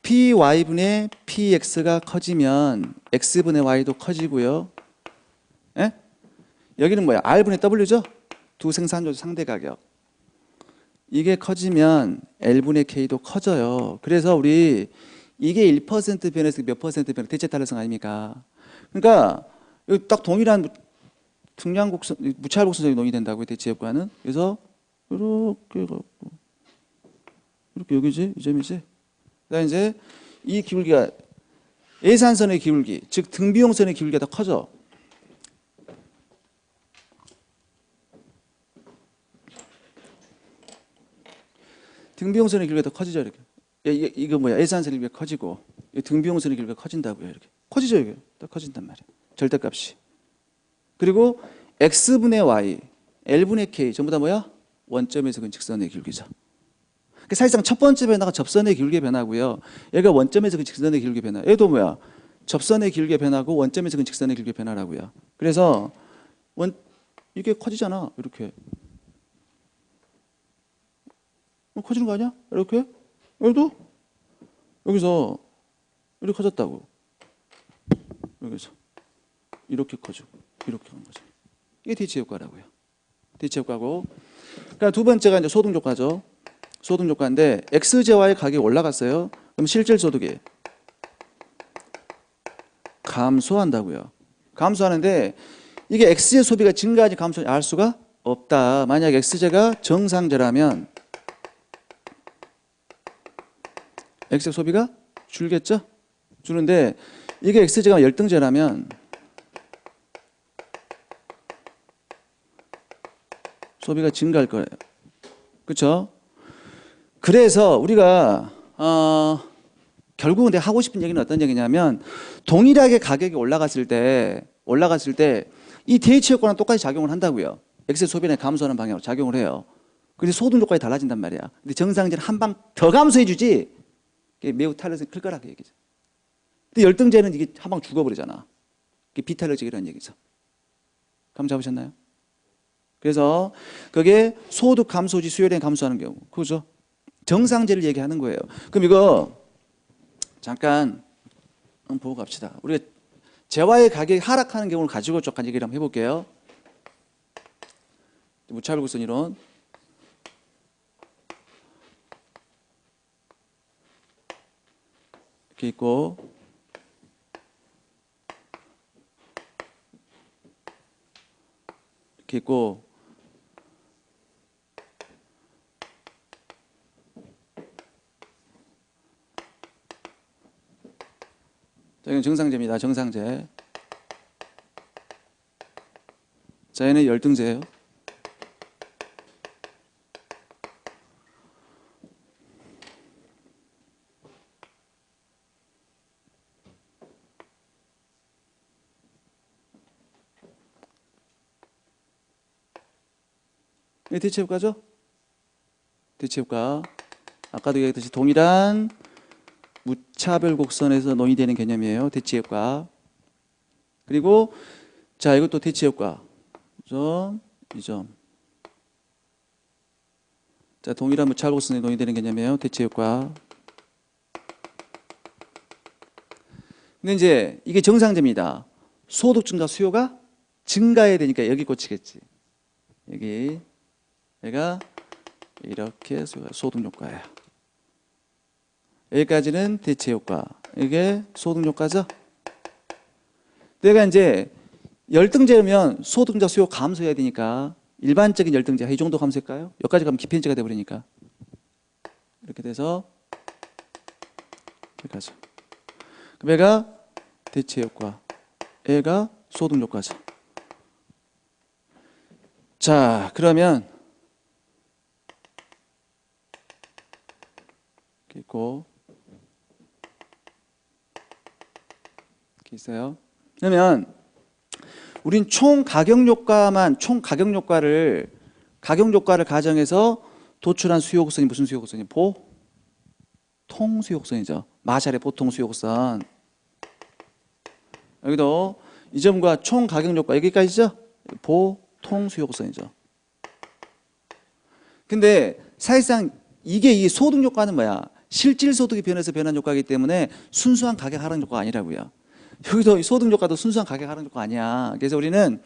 PY분의 PX가 커지면 X분의 Y도 커지고요. 예? 여기는 뭐야? R분의 W죠? 두 생산조 상대 가격. 이게 커지면 L분의 K도 커져요. 그래서 우리 이게 1% 변해서 몇 퍼센트 변해? 대체 탄력성 아닙니까? 그러니까 여기 딱 동일한 등량곡선, 무차별곡선상이 논의된다고요. 대체 효과는. 그래서 이렇게 갖고 이렇게 여기지? 이 점이지? 그다음에 이제 이 기울기가 예산선의 기울기, 즉 등비용선의 기울기가 더 커져. 등비용선의 길이가 더 커지죠. 이렇게. 이거 뭐야? 예산선의 길이가 커지고 등비용선의 길이가 커진다고요. 이렇게 커지죠. 이게 더 커진단 말이에요. 절대값이. 그리고 X분의 Y, L분의 K 전부 다 뭐야? 원점에서 근 직선의 기울기죠. 그러니까 사실상 첫 번째 변화가 접선의 기울기의 변화고요. 얘가 원점에서 근 직선의 기울기의 변화. 얘도 뭐야? 접선의 기울기의 변화고 원점에서 근 직선의 기울기의 변화라고요. 그래서 이게 커지잖아. 이렇게. 커지는 거 아니야? 이렇게? 여기도? 여기서 이렇게 커졌다고. 여기서 이렇게 커지고 이렇게 하는 거죠. 이게 대치 효과라고요. 대치 효과고. 그러니까 두 번째가 이제 소득 효과죠. 소득 효과인데 XJY의 가격이 올라갔어요. 그럼 실질 소득이 감소한다고요. 감소하는데 이게 X의 소비가 증가하지 감소하지 알 수가 없다. 만약 XJ가 정상제라면 X의 소비가 줄겠죠? 주는데 이게 XJ가 열등제라면 소비가 증가할 거예요. 그렇죠? 그래서 우리가 결국은 내가 하고 싶은 얘기는 어떤 얘기냐면 동일하게 가격이 올라갔을 때 이 대치 효과는 똑같이 작용을 한다고요. X의 소비는 감소하는 방향으로 작용을 해요. 그래서 소득 효과가 달라진단 말이야. 근데 정상제는 한 방 더 감소해 주지. 이게 매우 탄력성이 클 거라 그 얘기죠. 근데 열등제는 이게 한 방 죽어버리잖아. 이게 비탄력적이라는 얘기죠. 감 잡으셨나요? 그래서 그게 소득 감소지 수요량이 감소하는 경우. 그죠? 정상제를 얘기하는 거예요. 그럼 이거 잠깐 한번 보고 갑시다. 우리가 재화의 가격이 하락하는 경우를 가지고 조금 얘기를 한번 해볼게요. 무차별곡선 이론. 이렇게 있고 이렇게 있고 자, 이건 정상제입니다. 정상제. 자, 얘는 열등제예요. 이게 대치 효과죠? 대치 효과. 아까도 얘기했듯이 동일한 무차별 곡선에서 논의되는 개념이에요. 대치 효과. 그리고 자, 이것도 대치 효과. 이 점. 자, 동일한 무차별 곡선에 논의되는 개념이에요. 대치 효과. 근데 이제 이게 정상제입니다. 소득 증가 수요가 증가해야 되니까 여기 꽂히겠지. 여기 얘가 이렇게 소득 효과예요. 여기까지는 대체 효과. 이게 소득 효과죠. 내가 이제 열등제면 소득 증가 수요 감소해야 되니까 일반적인 열등제 이 정도 감소할까요? 여기까지 가면 기편제가 돼 버리니까 이렇게 돼서 이렇게 하죠. 그럼 얘가 대체 효과, 얘가 소득 효과죠. 자, 그러면 이렇게 있고 이렇게 있어요. 그러면 우린 총 가격 효과를 가정해서 도출한 수요 곡선이 무슨 수요 곡선이? 보통 수요 곡선이죠. 마샬의 보통 수요 곡선. 여기도 이 점과 총 가격 효과 여기까지죠? 보통 수요 곡선이죠. 근데 사실상 이게 이 소득 효과는 뭐야? 실질 소득이 변해서 변한 효과이기 때문에 순수한 가격 하락 효과가 아니라고요. 여기도 이 소득 효과도 순수한 가격 하락 효과가 아니야. 그래서 우리는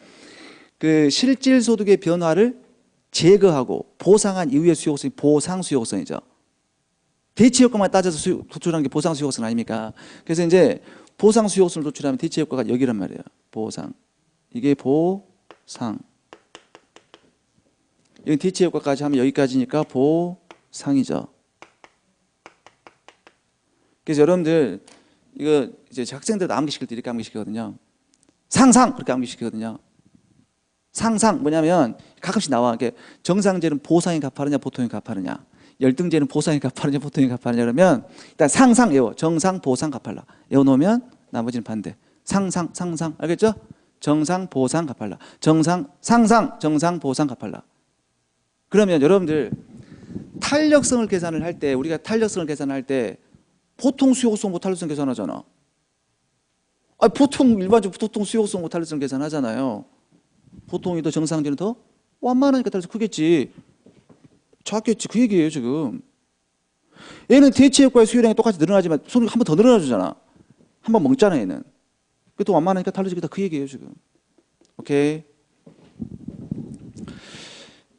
그 실질 소득의 변화를 제거하고 보상한 이후의 수요 곡선이 보상 수요 곡선이죠. 대치 효과만 따져서 도출한 게 보상 수요 곡선 아닙니까? 그래서 이제 보상 수요 곡선을 도출하면 대치 효과가 여기란 말이에요. 보상. 이게 보상. 여기 대치 효과까지 하면 여기까지니까 보상이죠. 그래서 여러분들 이거 이제 학생들 암기시킬 때 이렇게 암기시키거든요. 상상 그렇게 암기시키거든요. 상상 뭐냐면 가끔씩 나와. 이게 정상제는 보상이 값하느냐 보통이 값하느냐, 열등제는 보상이 값하느냐 보통이 값하느냐 그러면 일단 상상 외워. 정상 보상 값할라 외워놓으면 나머지는 반대. 상상 알겠죠? 정상 보상 값할라. 정상 상상 정상 보상 값할라. 그러면 여러분들 탄력성을 계산을 할 때, 우리가 탄력성을 계산할 때 보통 수용성 못 탄력성 계산하잖아. 보통 일반적으로 보통 수용성 못 탄력성 계산하잖아요. 보통이 더 정상적인 더 완만하니까 탄력성 크겠지. 작겠지. 그 얘기예요 지금. 얘는 대체 효과의 수요량이 똑같이 늘어나지만 손이 한 번 더 늘어나주잖아. 한 번 먹잖아 얘는. 그것도 완만하니까 탄력성이다. 그 얘기예요 지금. 오케이.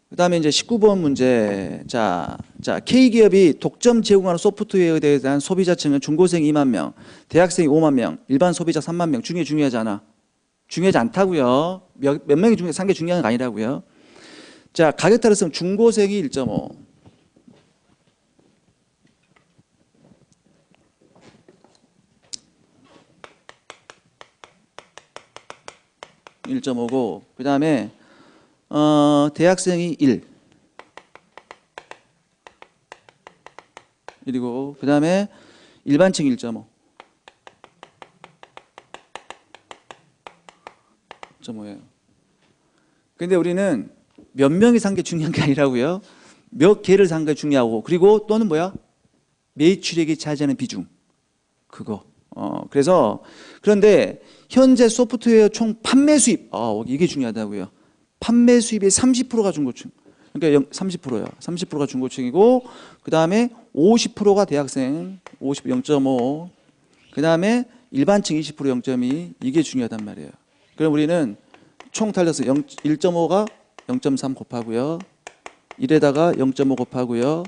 그 다음에 이제 19번 문제. 자, K기업이 독점 제공하는 소프트웨어에 대한 소비자층은 중고생 2만 명, 대학생이 5만 명, 일반 소비자 3만 명. 중요하지 않아. 중요하지 않다고요. 몇 명이 산 게 중요한 게 아니라고요. 자, 가격 탄력성 중고생이 1.5. (1.5고) 그 다음에 대학생이 1이고 그 다음에 일반층 1.5. 1.5예요. 근데 우리는 몇 명이 산 게 중요한 게 아니라고요. 몇 개를 산 게 중요하고, 그리고 또는 뭐야? 매출액이 차지하는 비중. 그거. 그래서 그런데 현재 소프트웨어 총 판매 수입. 이게 중요하다고요. 판매 수입의 30%가 중고층. 그러니까 30%야. 30%가 중고층이고, 그 다음에 50%가 대학생, 0.5. 그 다음에 일반층 20%, 0.2. 이게 중요하단 말이에요. 그럼 우리는 총 탄력성 1.5가 0.3 곱하고요. 1에다가 0.5 곱하고요.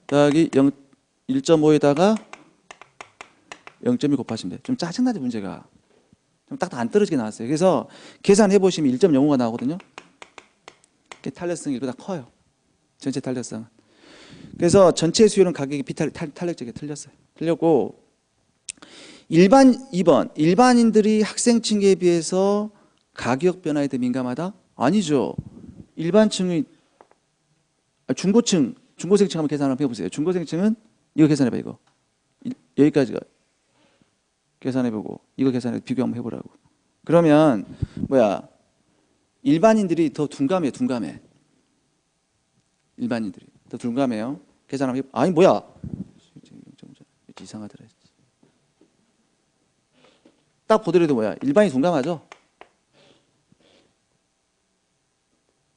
더하기 1.5에다가 0.2 곱하시면 돼요. 좀 짜증나죠 문제가. 좀 딱딱 안 떨어지게 나왔어요. 그래서 계산해 보시면 1.05가 나오거든요. 탄력성이 이보다 커요. 전체 탄력성은. 그래서 전체 수요는 가격이 탄력적이 틀렸어요. 틀렸고 2번 일반인들이 학생층에 비해서 가격 변화에 더 민감하다? 아니죠. 일반층이 중고생층 한번 계산 한번 해보세요. 중고생층은 이거 계산해봐. 이거 여기까지가 계산해보고 이거 계산해 비교 한번 해보라고. 그러면 뭐야, 일반인들이 더 둔감해. 일반인들이 더 둔감해요. 계산 한번 해봐. 아니 뭐야, 이상하더라. 딱 보더라도 뭐야, 일반이 둔감하죠.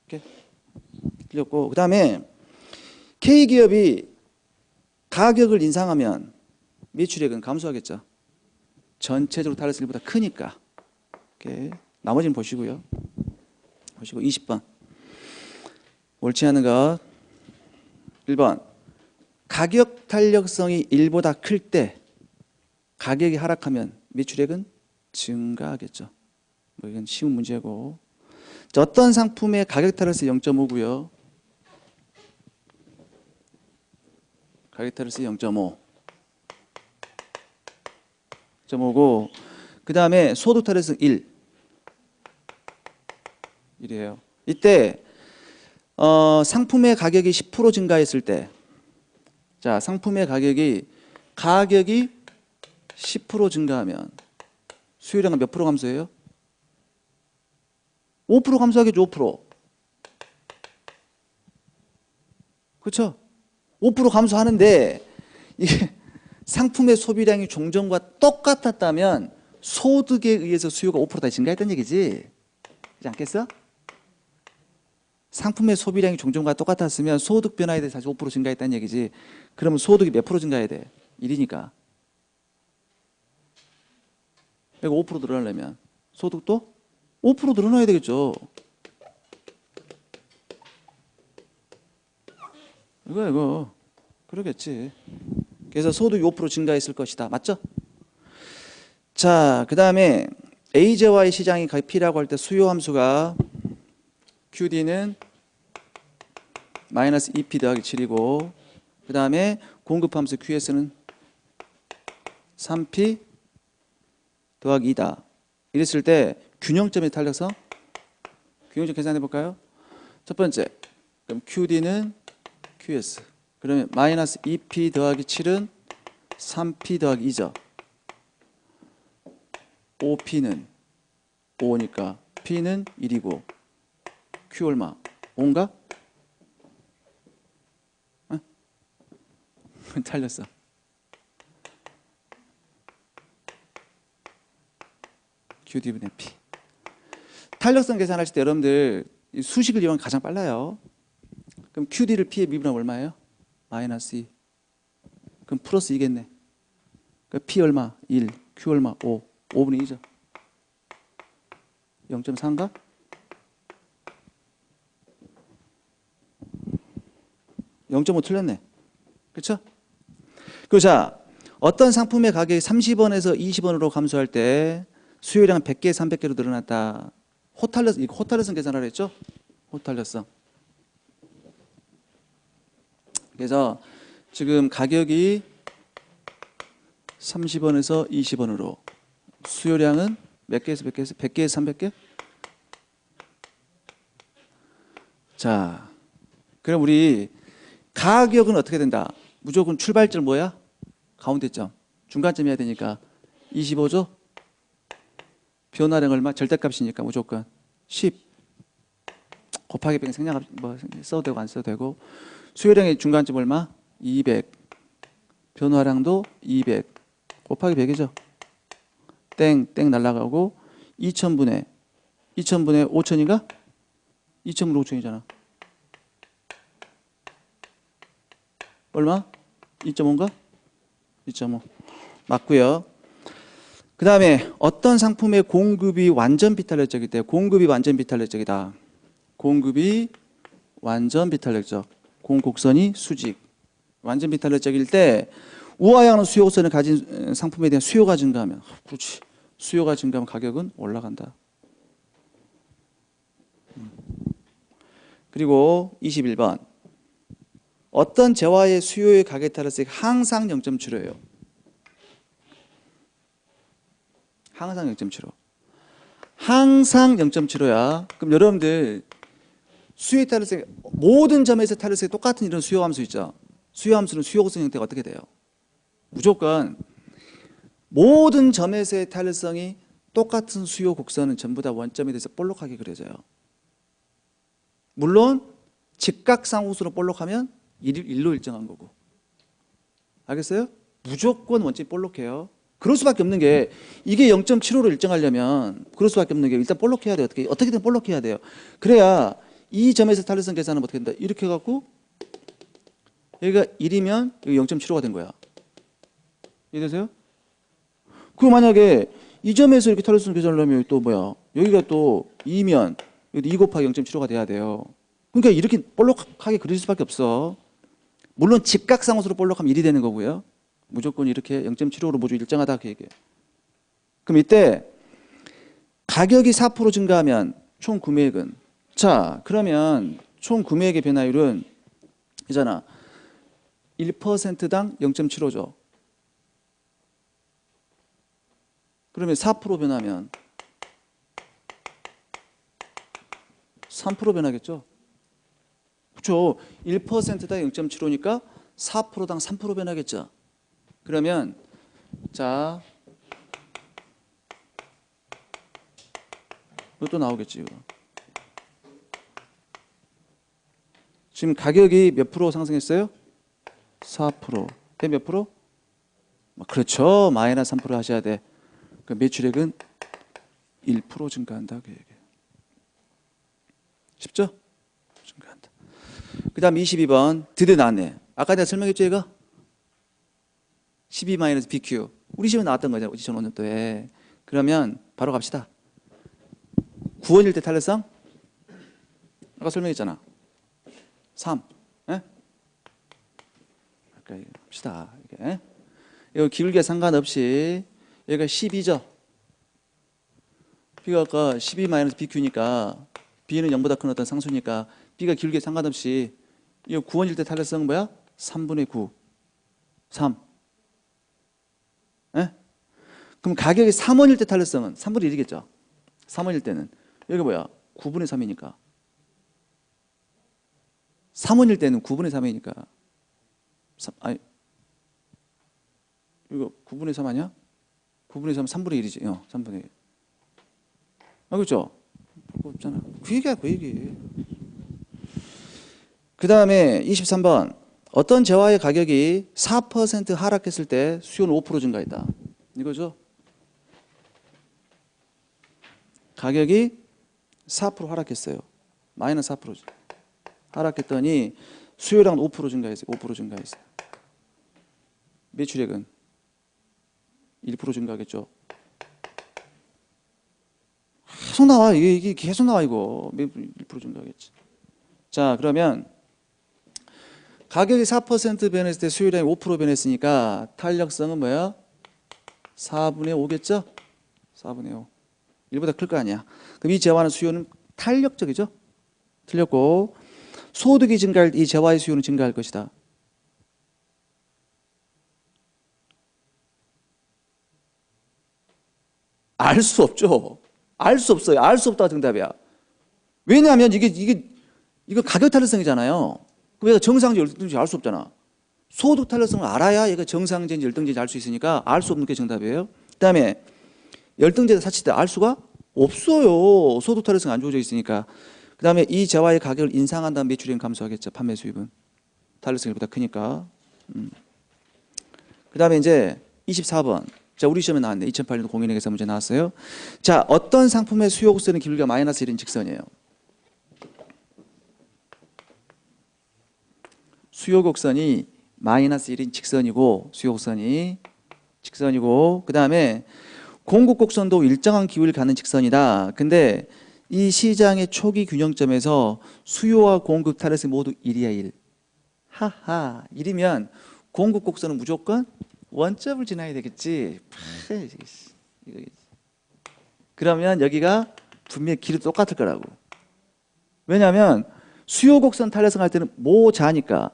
이렇게 틀렸고, 그 다음에 K기업이 가격을 인상하면 매출액은 감소하겠죠. 전체적으로 탄력성보다 크니까. 오케이. 나머지는 보시고요. 보시고 20번. 옳지 않은 것. 1번. 가격 탄력성이 1보다 클 때 가격이 하락하면 매출액은 증가하겠죠. 뭐 이건 쉬운 문제고. 자, 어떤 상품의 가격 탄력성이 0.5고요. 가격 탄력성이 0.5. 0.5고, 그 다음에 소득 탄력성 1이에요. 이때 상품의 가격이 10% 증가했을 때, 자, 상품의 가격이 10% 증가하면 수요량은 몇 프로 감소해요? 5% 감소하겠죠. 5%. 그렇죠? 5% 감소하는데 이게 상품의 소비량이 종전과 똑같았다면 소득에 의해서 수요가 5%다 증가했다는 얘기지. 그렇지 않겠어? 상품의 소비량이 종전과 똑같았으면 소득 변화에 대해서 사실 5% 증가했다는 얘기지. 그러면 소득이 몇 프로 증가해야 돼? 1이니까. 이거 5% 늘어나려면 소득도 5% 늘어나야 되겠죠. 이거 그러겠지. 그래서 소득이 5% 증가했을 것이다. 맞죠? 자, 그 다음에 A제와의 시장이 P라고 할 때 수요 함수가 QD는 마이너스 2P 더하기 7이고, 그 다음에 공급 함수 QS는 3P 더하기 2다. 이랬을 때 균형점의 탄력성, 균형점 계산해 볼까요? 첫 번째, 그럼 QD는 QS. 그러면 마이너스 2P 더하기 7은 3P 더하기 2죠. 5P는 5니까 P는 1이고 Q 얼마? 5인가? 탄력성. QD분의 P. 탄력성 계산하실 때 여러분들 수식을 이용하면 가장 빨라요. 그럼 QD를 P에 미분하면 얼마예요? 마이너스 2. 그럼 플러스 2겠네. 그러니까 P 얼마? 1. Q 얼마? 5. 5분의 2죠. 0.4인가? (0.5) 틀렸네. 그렇죠? 그리고 자, 어떤 상품의 가격이 30원에서 20원으로 감소할 때 수요량은 100개, 300개로 늘어났다. 호탄력성, 이거 호탄력성 계산하라 했죠? 호탄력성. 그래서 지금 가격이 30원에서 20원으로 수요량은 몇 개에서 몇 개에서 100개에서 300개? 자, 그럼 우리 가격은 어떻게 된다? 무조건 출발점 뭐야? 가운데 점. 중간점 해야 되니까 25죠? 변화량 얼마? 절대값이니까 무조건 10 곱하기 100 생략 뭐 써도 되고 안 써도 되고 수요량의 중간점 얼마? 200 변화량도 200 곱하기 100이죠. 땡 날라가고 2000분의 5000인가? 2000분의 5000이잖아. 얼마? 2.5인가? 2.5 맞고요. 그 다음에 어떤 상품의 공급이 완전 비탄력적일 때 공급이 완전 비탄력적이다. 공급이 완전 비탄력적. 공곡선이 수직. 완전 비탄력적일 때 우하향하는 수요곡선을 가진 상품에 대한 수요가 증가하면 그렇지. 수요가 증가하면 가격은 올라간다. 그리고 21번 어떤 재화의 수요의 가격 탄력성이 항상 0.75예요. 항상 0.75. 항상 0.75야. 그럼 여러분들 수요의 탄력성 모든 점에서 탄력성이 똑같은 이런 수요 함수 있죠. 수요 함수는 수요 곡선 형태가 어떻게 돼요? 무조건 모든 점에서의 탄력성이 똑같은 수요 곡선은 전부 다 원점에 대해서 볼록하게 그려져요. 물론 직각상호수로 볼록하면 일로 일정한 거고. 알겠어요? 무조건 원점이 볼록해요. 그럴 수밖에 없는 게 이게 0.75로 일정하려면 그럴 수밖에 없는 게 일단 볼록해야 돼요. 어떻게든 볼록해야 돼요. 그래야 이 점에서 탄력성 계산은 어떻게 된다? 이렇게 해갖고 여기가 1이면 여기 0.75가 된 거야. 이해되세요? 그 만약에 이 점에서 이렇게 탄력성 계산을 하면 또 뭐야? 여기가 또 2면 2 곱하기 0.75가 돼야 돼요. 그러니까 이렇게 볼록하게 그릴 수밖에 없어. 물론 직각상호수로 볼록하면 1이 되는 거고요. 무조건 이렇게 0.75로 모두 일정하다 그 얘기예요. 그럼 이때 가격이 4% 증가하면 총 구매액은 자 그러면 총 구매액의 변화율은 이잖아 1%당 0.75죠. 그러면 4% 변하면 3% 변하겠죠. 그렇죠. 1%당 0.75니까 4%당 3% 변하겠죠. 그러면 자 이것도 나오겠지. 이거. 지금 가격이 몇 프로 상승했어요? 4%. 몇 프로? 그렇죠. 마이너스 3% 하셔야 돼. 그 매출액은 1% 증가한다. 그 얘기예요. 쉽죠? 증가한다. 그 다음 22번 드디어 나왔네. 아까 내가 설명했죠 얘가? 12-BQ 우리 시험에 나왔던 거잖아 2005년도에. 그러면 바로 갑시다. 9원일 때 탄력성? 아까 설명했잖아 3 예? 아까 합시다. 이게. 이거 기울기에 상관없이 여기가 12죠. B가 아까 12-BQ니까 B는 0보다 큰 어떤 상수니까 B가 기울기에 상관없이 이거 9원일 때 탄력성 뭐야? 3분의 9 3 예? 그럼 가격이 3원일 때 탄력성은 3분의 1이겠죠. 3원일 때는 여기 뭐야? 9분의 3이니까 3원일 때는 9분의 3이니까 아니 이거 9분의 3 아니야? 9분의 3 3분의 1이지. 3분의 1. 아 그렇죠? 없잖아. 그 얘기야 그 얘기. 그 다음에 23번 어떤 재화의 가격이 4% 하락했을 때 수요는 5% 증가했다. 이거죠. 가격이 4% 하락했어요. 마이너스 4%죠. 하락했더니 수요량 5% 증가했어요. 5% 증가했어요. 매출액은 1% 증가하겠죠. 계속 나와. 이게 계속 나와 이거. 1% 증가하겠지. 자, 그러면 가격이 4% 변했을 때 수요량이 5% 변했으니까 탄력성은 뭐야? 4분의 5겠죠? 4분의 5. 1보다 클 거 아니야. 그럼 이 재화는 수요는 탄력적이죠? 틀렸고, 소득이 증가할 때 이 재화의 수요는 증가할 것이다. 알 수 없죠. 알 수 없어요. 알 수 없다가 정답이야. 왜냐하면 이거 가격 탄력성이잖아요. 그럼 얘가 정상인지 열등인지 알 수 없잖아. 소득 탄력성을 알아야 얘가 정상인지 열등인지 알 수 있으니까 알 수 없는 게 정답이에요. 그 다음에 열등제다 사치다 알 수가 없어요. 소득 탄력성 안 주어져 있으니까. 그 다음에 이 재화의 가격을 인상한다면 매출액은 감소하겠죠. 판매 수입은. 탄력성이 보다 크니까. 그 다음에 이제 24번. 자, 우리 시험에 나왔네. 2008년도 공인회계사 문제 나왔어요. 자, 어떤 상품의 수요 곡선은 기울기가 마이너스 1인 직선이에요. 수요 곡선이 마이너스 1인 직선이고, 수요 곡선이 직선이고, 그 다음에 공급 곡선도 일정한 기울기를 가는 직선이다. 근데 이 시장의 초기 균형점에서 수요와 공급 탄력성이 모두 1이야 1. 하하, 1이면 공급 곡선은 무조건 원점을 지나야 되겠지. 그러면 여기가 분명히 길이 똑같을 거라고. 왜냐하면 수요 곡선 탄력성 할 때는 모자니까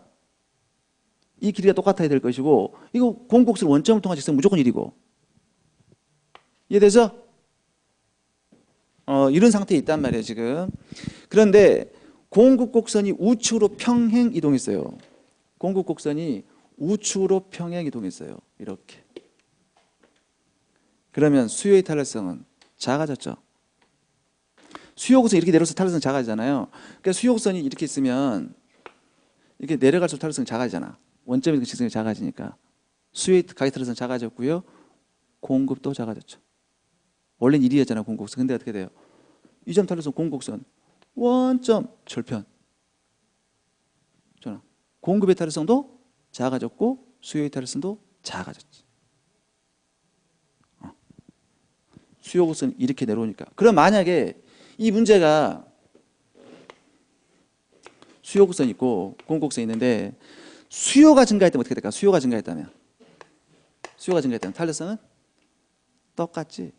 이 길이가 똑같아야 될 것이고, 이거 공급 곡선 원점을 통한 직선 무조건 1이고. 이해돼서? 이런 상태에 있단 말이에요 지금. 그런데 공급 곡선이 우측으로 평행 이동했어요. 공급 곡선이 우측으로 평행 이동했어요. 이렇게. 그러면 수요의 탄력성은 작아졌죠. 수요 곡선이 이렇게 내려서 탄력성이 작아지잖아요. 그러니까 수요 곡선이 이렇게 있으면 이렇게 내려갈수록 탄력성이 작아지잖아. 원점의 직선이 작아지니까. 수요의 가격 탄력성이 작아졌고요. 공급도 작아졌죠. 원래는 1이었잖아요. 공급곡선. 근데 어떻게 돼요? 이 점 탄력성 공급곡선 원점 절편. 공급의 탄력성도 작아졌고 수요의 탄력성도 작아졌지. 수요 곡선이 이렇게 내려오니까. 그럼 만약에 이 문제가 수요 곡선이 있고 공급 곡선이 있는데 수요가 증가했다면 어떻게 될까? 수요가 증가했다면 탄력성은 똑같지.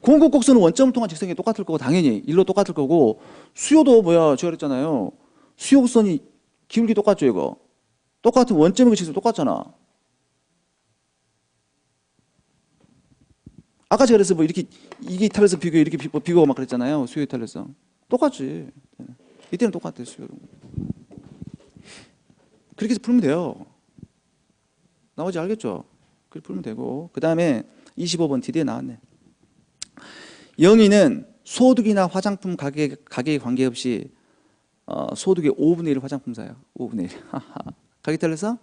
공급 곡선은 원점을 통한 직선이 똑같을 거고 당연히 일로 똑같을 거고, 수요도 뭐야 제가 그랬잖아요. 수요 곡선이 기울기 똑같죠. 이거 똑같은 원점의 직선 똑같잖아. 아까 제가 그래서 뭐 이렇게 이게 탄력성 비교 이렇게 비교가 막 그랬잖아요. 수요의 탄력성 똑같지. 이때는 똑같아요. 수요. 그렇게 해서 풀면 돼요. 나머지 알겠죠? 그렇게 풀면 되고, 그 다음에 25번 디디에 나왔네. 영희는 소득이나 화장품 가격에 관계없이 소득의 5분의 1 화장품 사요. 5분의 1. 가격 탄력성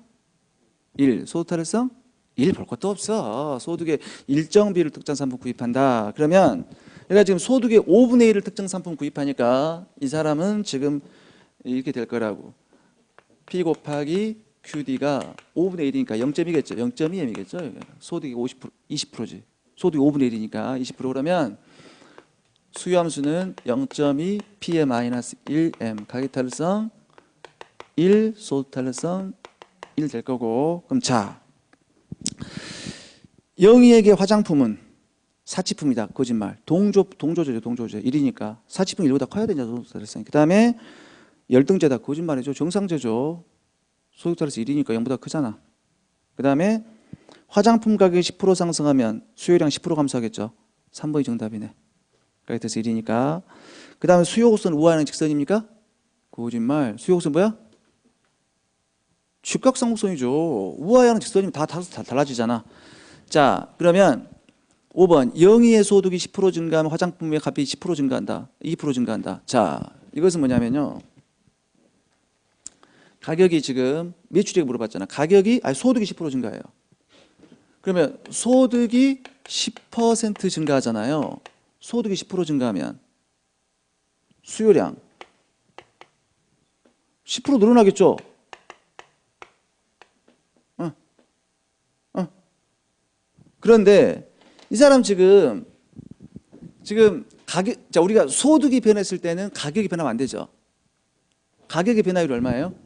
1. 소득 탄력성 1. 볼 것도 없어. 소득의 일정 비율 특정 상품 구입한다. 그러면 얘가 지금 소득의 5분의 1을 특정 상품 구입하니까 이 사람은 지금 이렇게 될 거라고. P 곱하기 QD가 5분의 1이니까 0.2겠죠. 0.2M이겠죠. 소득이 20%지. 소득이 5분의 1이니까 20%. 그러면 수요함수는 0.2 P의 마이너스 1M. 가격 탄력성 1, 소득 탄력성 1 될 거고. 그럼 자, 영희에게 화장품은 사치품이다. 거짓말. 동조제죠. 동조제. 1이니까. 사치품 1보다 커야 되냐. 소득 탄력성이. 그 다음에 열등제다. 거짓말이죠. 정상제죠. 소득 탄력성 1이니까 0보다 크잖아. 그 다음에 화장품 가격이 10% 상승하면 수요량 10% 감소하겠죠. 3번이 정답이네. 가격 탄력성 1이니까. 그 다음에 수요 곡선은 우하하는 직선입니까? 거짓말. 수요 곡선 뭐야? 직각상곡선이죠. 우하하는 직선이면 다 달라지잖아. 자, 그러면 5번 영희의 소득이 10% 증가하면 화장품의 값이 10% 증가한다. 2% 증가한다. 자, 이것은 뭐냐면요. 가격이 지금 매출액 물어봤잖아. 가격이 소득이 10% 증가해요. 그러면 소득이 10% 증가하잖아요. 소득이 10% 증가하면 수요량 10% 늘어나겠죠. 그런데 이 사람 지금 가격, 자, 우리가 소득이 변했을 때는 가격이 변하면 안 되죠. 가격의 변화율이 얼마예요?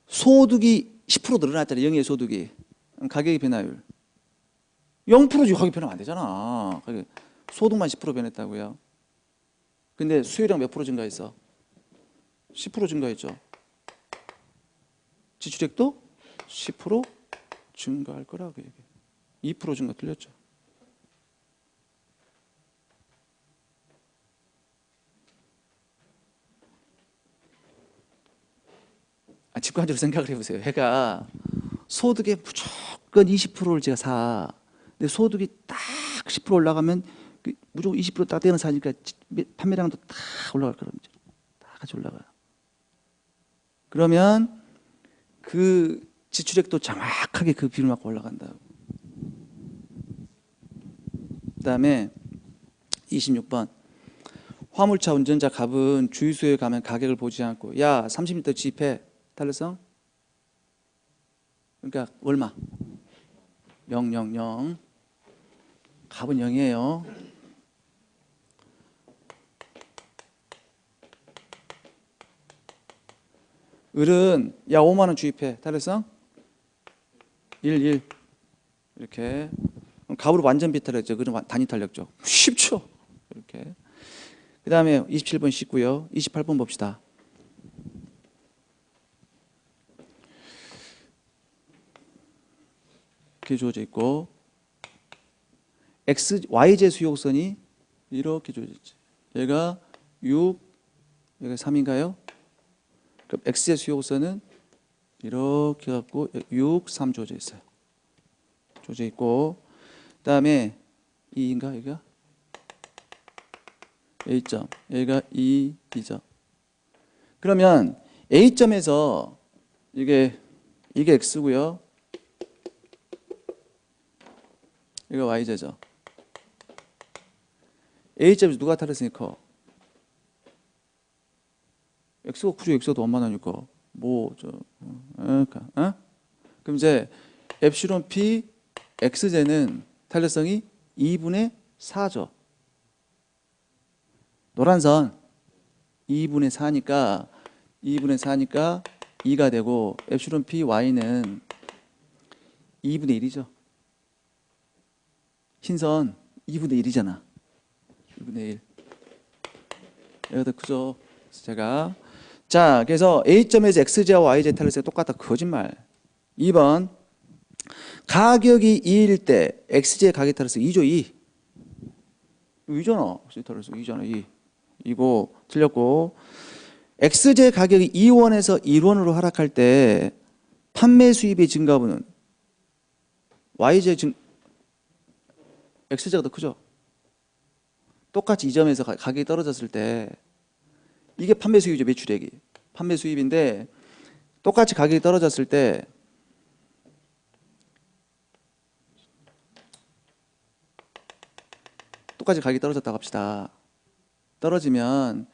소득이 10% 늘어났잖아요. 영의 소득이. 그럼 가격의 변화율 0%지. 가격이 변하면 안 되잖아. 소득만 10% 변했다고요. 근데 수요량 몇 프로 증가했어? 10% 증가했죠. 지출액도 10% 증가할 거라고 얘기해. 2% 증가 틀렸죠. 직관적으로 생각을 해보세요. 해가 소득의 무조건 20%를 제가 사. 근데 소득이 딱 10% 올라가면 무조건 20%딱 되는 사니까 판매량도 딱 올라갈 거라고. 다 같이 올라가요. 그러면 그 지출액도 정확하게 그 비율 맞고 올라간다. 그 다음에 26번. 화물차 운전자 갑은 주유소에 가면 가격을 보지 않고 야 30리터 지입해. 탄력성? 그러니까 얼마? 0, 0, 0. 갑은 0이에요. 을은 야 5만 원 주입해. 탄력성? 1, 1. 이렇게. 갑으로 완전 비탄력죠. 그럼 단위 탄력죠. 쉽죠. 이렇게. 그 다음에 27번 쉽고요. 28번 봅시다. 이렇게 주어져 있고 X, YJ 수용선이 이렇게 주어져 있지. 얘가 6, 얘가 3인가요? 그럼 X의 수용선은 이렇게 갖고 6, 3 주어져 있어요. 주어져 있고 그 다음에 2인가 여기가? A점, 여기가 2, 2점. 그러면 A점에서 이게 X고요. 이거 Y제죠. A점에서 누가 탈했으니 커? X가 굳이 X가 얼마나 나니까 그러니까 그럼 이제 엡실론 P X제는 탄력성이 2분의 4죠. 노란 선 2분의 4니까 2가 되고 엡실론 P Y는 2분의 1이죠. 흰선 2분의 1이잖아. 2분의 1. 얘가 더 크죠. 제가 자, 그래서 A점에서 X제와 Y제 탄력성이 똑같다. 거짓말. 2번 가격이 2일 때 X제 가격 탄력성 2죠. 2. 2잖아. 탄력성 2잖아. 2. 이거 틀렸고 X제 가격이 2원에서 1원으로 하락할 때 판매 수입의 증가분은 Y제 X제가 더 크죠. 똑같이 이 점에서 가격이 떨어졌을 때 이게 판매 수입이죠. 매출액이 판매 수입인데 똑같이 가격이 떨어졌을 때 똑같이 가격이 떨어졌다고 합시다. 떨어지면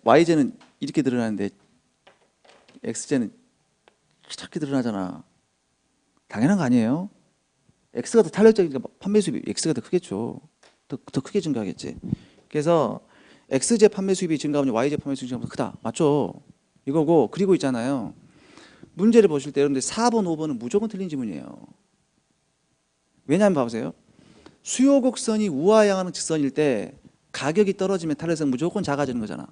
Y제는 이렇게 드러나는데 X제는 이렇게 드러나잖아. 당연한 거 아니에요? X가 더 탄력적이니까 판매 수입이 X가 더 크겠죠. 더 크게 증가하겠지. 그래서 X제 판매 수입이 증가하면 Y제 판매 수입이 증가하면 크다. 맞죠? 이거고 그리고 있잖아요. 문제를 보실 때 여러분들 4번, 5번은 무조건 틀린 지문이에요. 왜냐하면 봐보세요. 수요 곡선이 우하향하는 직선일 때 가격이 떨어지면 탄력성 무조건 작아지는 거잖아.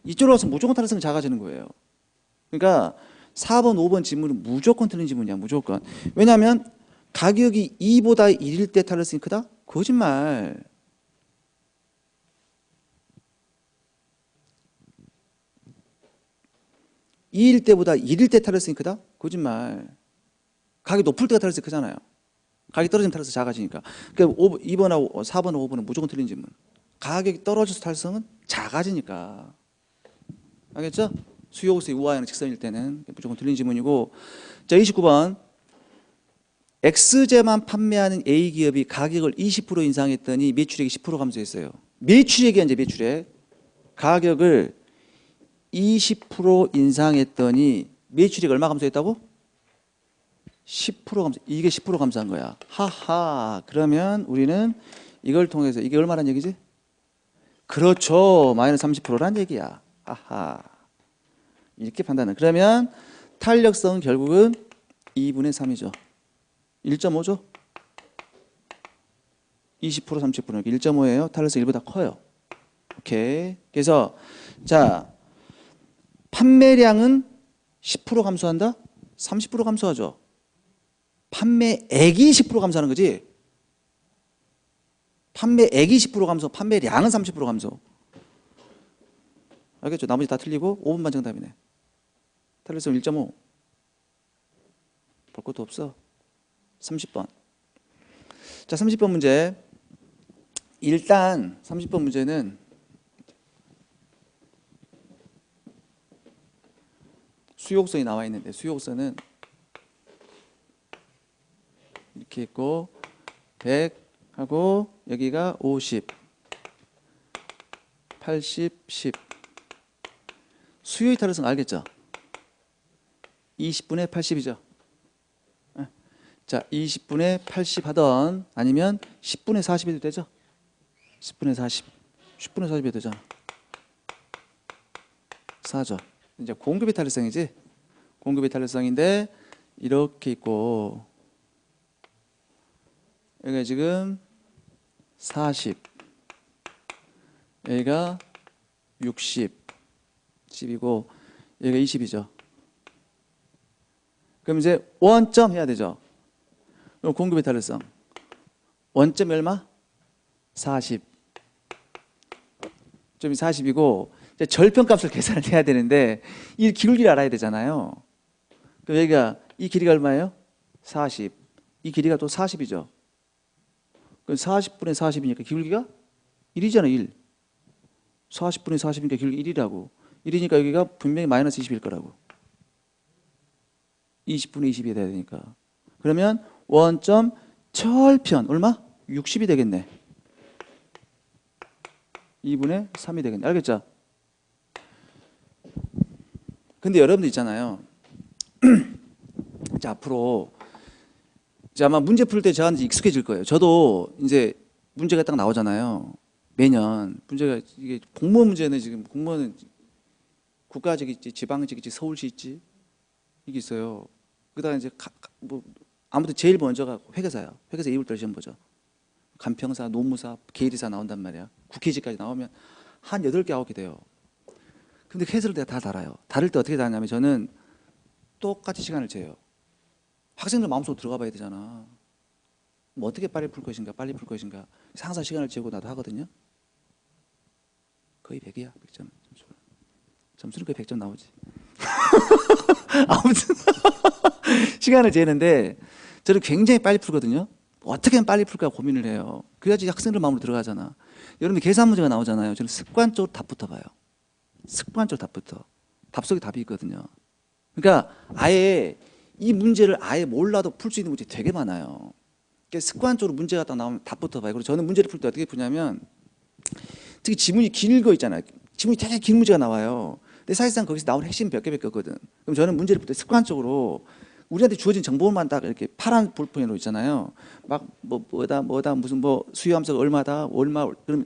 이쪽으로 가서 무조건 탄력성이 작아지는 거예요. 그러니까 4번, 5번 지문은 무조건 틀린 지문이야. 무조건. 왜냐하면 가격이 2보다 1일 때 탄력성이 크다? 거짓말. (2일) 때보다 (1일) 때 탄력성이 크다? 거짓말. 가격이 높을 때가 탄력성이 크잖아요. 가격이 떨어지면 탄력성이 작아지니까. 그러니까 2번하고 4번하고 5번은 무조건 틀린 질문. 가격이 떨어져서 탄력성은 작아지니까. 알겠죠? 수요수의 우하형 직선일 때는 무조건 틀린 지문이고. 자, 29번. X제만 판매하는 A기업이 가격을 20% 인상했더니 매출액이 10% 감소했어요. 매출액이 이제 매출액. 가격을 20% 인상했더니 매출액 얼마 감소했다고? 10% 감소. 이게 10% 감소한 거야. 하하. 그러면 우리는 이걸 통해서 이게 얼마란 얘기지? 그렇죠. 마이너스 30%란 얘기야. 하하. 이렇게 판단은. 그러면 탄력성은 결국은 2분의 3이죠. 1.5죠. 20% 30% 1.5예요. 탄력성 1보다 커요. 오케이. 그래서 자, 판매량은 10% 감소한다? 30% 감소하죠. 판매액이 10% 감소하는 거지. 판매액이 10% 감소, 판매량은 30% 감소. 알겠죠? 나머지 다 틀리고 5분만 정답이네. 탄력성 1.5. 볼 것도 없어. 30번. 자, 30번 문제. 일단 30번 문제는 수요곡선이 나와 있는데 수요곡선은 이렇게 있고 100 하고 여기가 50, 80, 10. 수요의 탄력성 알겠죠? 20분의 80이죠. 자, 20분의 80 하던 아니면 10분의 40 해도 되죠? 10분의 40, 10분의 40 해도 되잖아. 4죠. 이제 공급의 탄력성이지. 공급의 탄력성인데 이렇게 있고 여기가 지금 40, 여기가 60, 10이고 여기가 20이죠. 그럼 이제 원점 해야 되죠. 그럼 공급의 탄력성 원점 얼마? 40. 점이 40이고 이제 절편값을 계산을 해야 되는데 이 길이를 알아야 되잖아요. 그럼 여기가 이 길이가 얼마예요? 40. 이 길이가 또 40이죠. 그럼 40분의 40이니까 기울기가 1이잖아. 1. 40분의 40이니까 기울기 1이라고. 1이니까 여기가 분명히 마이너스 20일 거라고. 20분의 20이 돼야 되니까. 그러면 원점 절편 얼마? 60이 되겠네. 2분의 3이 되겠네. 알겠죠? 근데 여러분들 있잖아요. 자, 앞으로 이제 아마 문제 풀 때 저한테 익숙해질 거예요. 저도 이제 문제가 딱 나오잖아요. 매년 문제가 이게 공무원 문제는 지금 공무원은 국가직 있지, 지방직 있지, 서울시 있지 이게 있어요. 그다음 이제 뭐 아무튼 제일 먼저가 회계사야. 회계사 2월 시험 보죠. 간평사, 노무사, 계리사 나온단 말이야. 국회직까지 나오면 한 8개, 9개 돼요. 근데 회사를 내가 다 달아요. 다를 때 어떻게 다냐면 저는 똑같이 시간을 재요. 학생들 마음속으로 들어가 봐야 되잖아. 뭐 어떻게 빨리 풀 것인가, 빨리 풀 것인가. 항상 시간을 재고 나도 하거든요. 거의 100이야, 100점. 점수는 거의 100점 나오지. 아무튼 시간을 재는데 저는 굉장히 빨리 풀거든요. 어떻게 하면 빨리 풀까 고민을 해요. 그래야지 학생들 마음으로 들어가잖아. 여러분들 계산 문제가 나오잖아요. 저는 습관적으로 답부터 봐요. 습관적으로 답부터. 답 속에 답이 있거든요. 그러니까 아예 이 문제를 아예 몰라도 풀 수 있는 문제 되게 많아요. 그러니까 습관적으로 문제가 딱 나오면 답부터 봐요. 그리고 저는 문제를 풀 때 어떻게 푸냐면 특히 지문이 긴 거 있잖아요. 지문이 되게 긴 문제가 나와요. 근데 사실상 거기서 나오는 핵심 몇 개 없거든. 그럼 저는 문제를 풀 때 습관적으로 우리한테 주어진 정보만 딱 이렇게 파란 볼펜으로 있잖아요. 막 뭐다 무슨 뭐 수요함수가 얼마다 얼마 그러면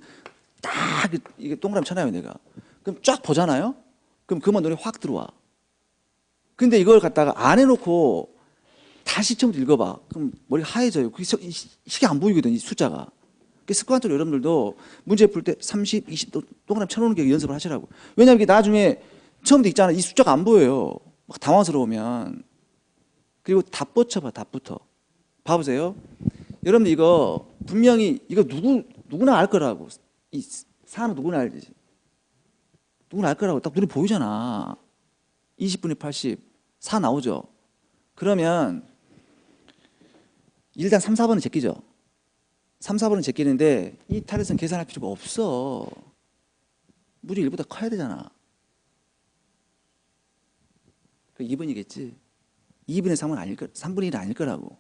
딱 이게 동그라미 쳐놔요 내가. 그럼 쫙 보잖아요. 그럼 그만 눈에 확 들어와. 근데 이걸 갖다가 안 해놓고 다시 처음부터 읽어봐. 그럼 머리가 하얘져요. 그게 시계 안 보이거든 이 숫자가. 습관적으로 여러분들도 문제 풀 때 30, 20 동그라미 쳐놓는 게 연습을 하시라고. 왜냐하면 이게 나중에 처음부터 있잖아. 이 숫자가 안 보여요. 막 당황스러우면. 그리고 답부터 봐. 답부터. 봐보세요. 여러분들 이거 분명히 이거 누구나 알 거라고. 이 사는 누구나 알지. 누구나 알 거라고. 딱 눈에 보이잖아. 20분의 80. 4 나오죠. 그러면 일단 3, 4번은 제끼죠. 3, 4번은 제끼는데 이 탄력성 계산할 필요가 없어. 무조건 1보다 커야 되잖아. 그 2분이겠지. 2분의 3은 아닐 거, 3분의 1은 아닐 거라고.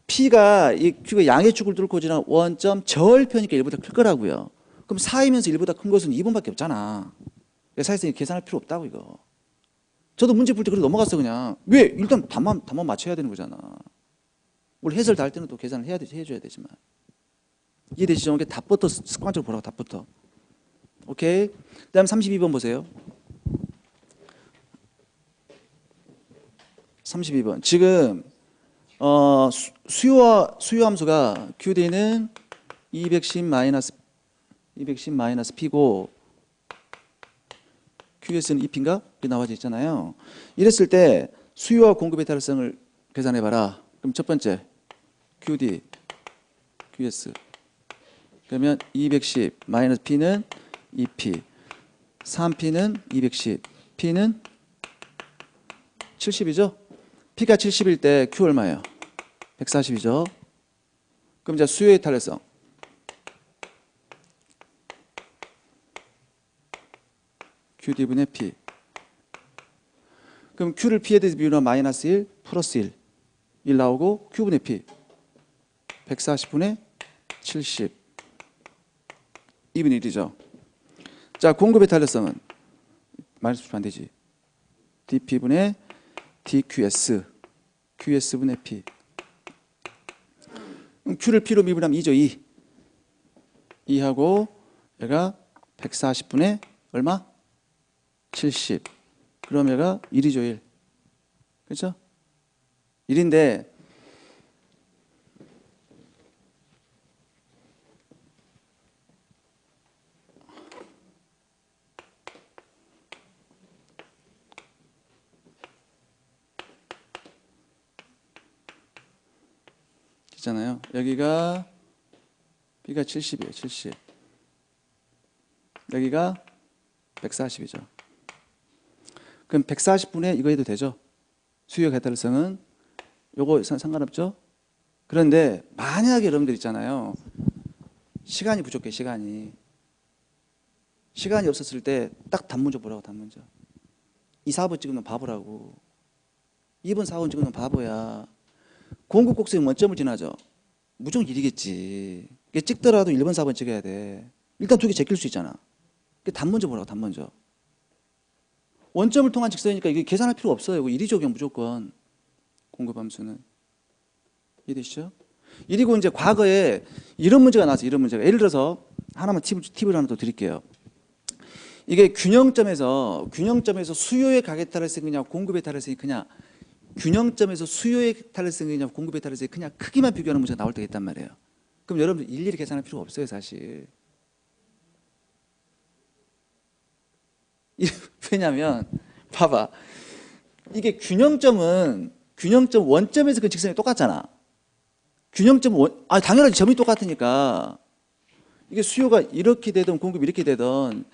P가 이 Q가 양의 축을 뚫고 지나간 원점 절편이니까 1보다 클 거라고요. 그럼 4이면서 1보다 큰 것은 2분밖에 없잖아. 사실상 계산할 필요 없다고 이거. 저도 문제 풀 때 그렇게 넘어갔어 그냥. 왜? 일단 답만 맞춰야 되는 거잖아. 물론 해설 다 할 때는 또 계산을 해줘야 되지만. 이해되시죠? 답부터 습관적으로 보라고 답부터. 오케이. 그다음 32번 보세요. 32번. 지금 수요 함수가 QD는 210 P고 QS는 2P인가? 이렇게 나와져 있잖아요. 이랬을 때 수요와 공급의 탈성을 계산해봐라. 그럼 첫 번째 QD, QS. 그러면 210 P는 2P, 3P는 210, P는 70이죠? P가 70일 때 Q 얼마예요? 140이죠? 그럼 이제 수요의 탄력성. QD분의 P. 그럼 Q를 P에 대해서 비우면 마이너스 1, 플러스 1 나오고 Q분의 P 140분의 70 2분의 1이죠. 자, 공급의 탄력성은 마이너스 주면 안 되지. dP분의 dQS QS분의 P. 그럼 Q를 P로 미분하면 2죠. 2하고 얘가 140분의 얼마? 70. 그럼 얘가 1이죠. 1. 그렇죠? 1인데 있잖아요. 여기가 B가 70이에요. 70. 여기가 140이죠. 그럼 140분의 이거 해도 되죠? 수요 개탈성은 요거 상관없죠? 그런데 만약에 여러분들 있잖아요. 시간이 부족해. 시간이 없었을 때 딱 단문적 보라고. 단문적 2, 4번 찍으면 바보라고. 2번, 4번 찍으면 바보야. 공급 곡선이 원점을 지나죠. 무조건 1이겠지. 찍더라도 1번, 4번 찍어야 돼. 일단 두 개 제낄 수 있잖아. 단문적 보라고. 단문적. 원점을 통한 직선이니까 이게 계산할 필요 없어요. 1이죠. 그냥 무조건. 공급함수는. 이해되시죠? 이리고 이제 과거에 이런 문제가 나왔어요. 이런 문제가. 예를 들어서 하나만 팁을 하나 더 드릴게요. 이게 균형점에서 수요의 가격 탈력성이 그냥 공급의 탈력성이 그냥 균형점에서 수요의 탈력성이 그냥 공급의 탈력성이 그냥 크기만 비교하는 문제가 나올 때가 있단 말이에요. 그럼 여러분들 일일이 계산할 필요가 없어요. 사실. 왜냐면 봐봐. 이게 균형점 원점에서 그 직선이 똑같잖아. 당연하지. 점이 똑같으니까. 이게 수요가 이렇게 되든 공급이 이렇게 되든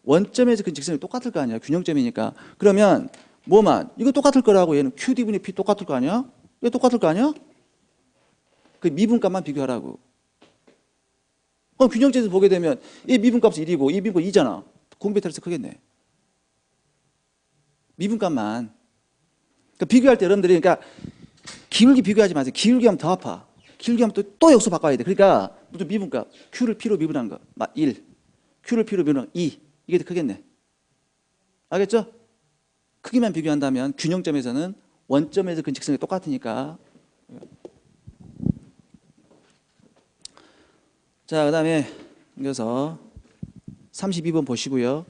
원점에서 그 직선이 똑같을 거 아니야. 균형점이니까. 그러면 이거 똑같을 거라고. 얘는 QD분의 P 똑같을 거 아니야? 이거 똑같을 거 아니야? 그 미분값만 비교하라고. 그럼 균형점에서 보게 되면 이 미분값은 1이고 이 미분값 2잖아. 공급의 탈력성 크겠네. 미분값만. 그러니까 비교할 때 여러분들이 기울기 비교하지 마세요. 기울기 하면 더 아파. 기울기 하면 또 역수 바꿔야 돼. 그러니까 무슨 미분값. Q를 P로 미분한 거. 1. Q를 P로 미분한 거. 2. 이게 더 크겠네. 알겠죠? 크기만 비교한다면 균형점에서는 원점에서 그 직선이 똑같으니까. 자, 그 다음에 이어서 32번 보시고요.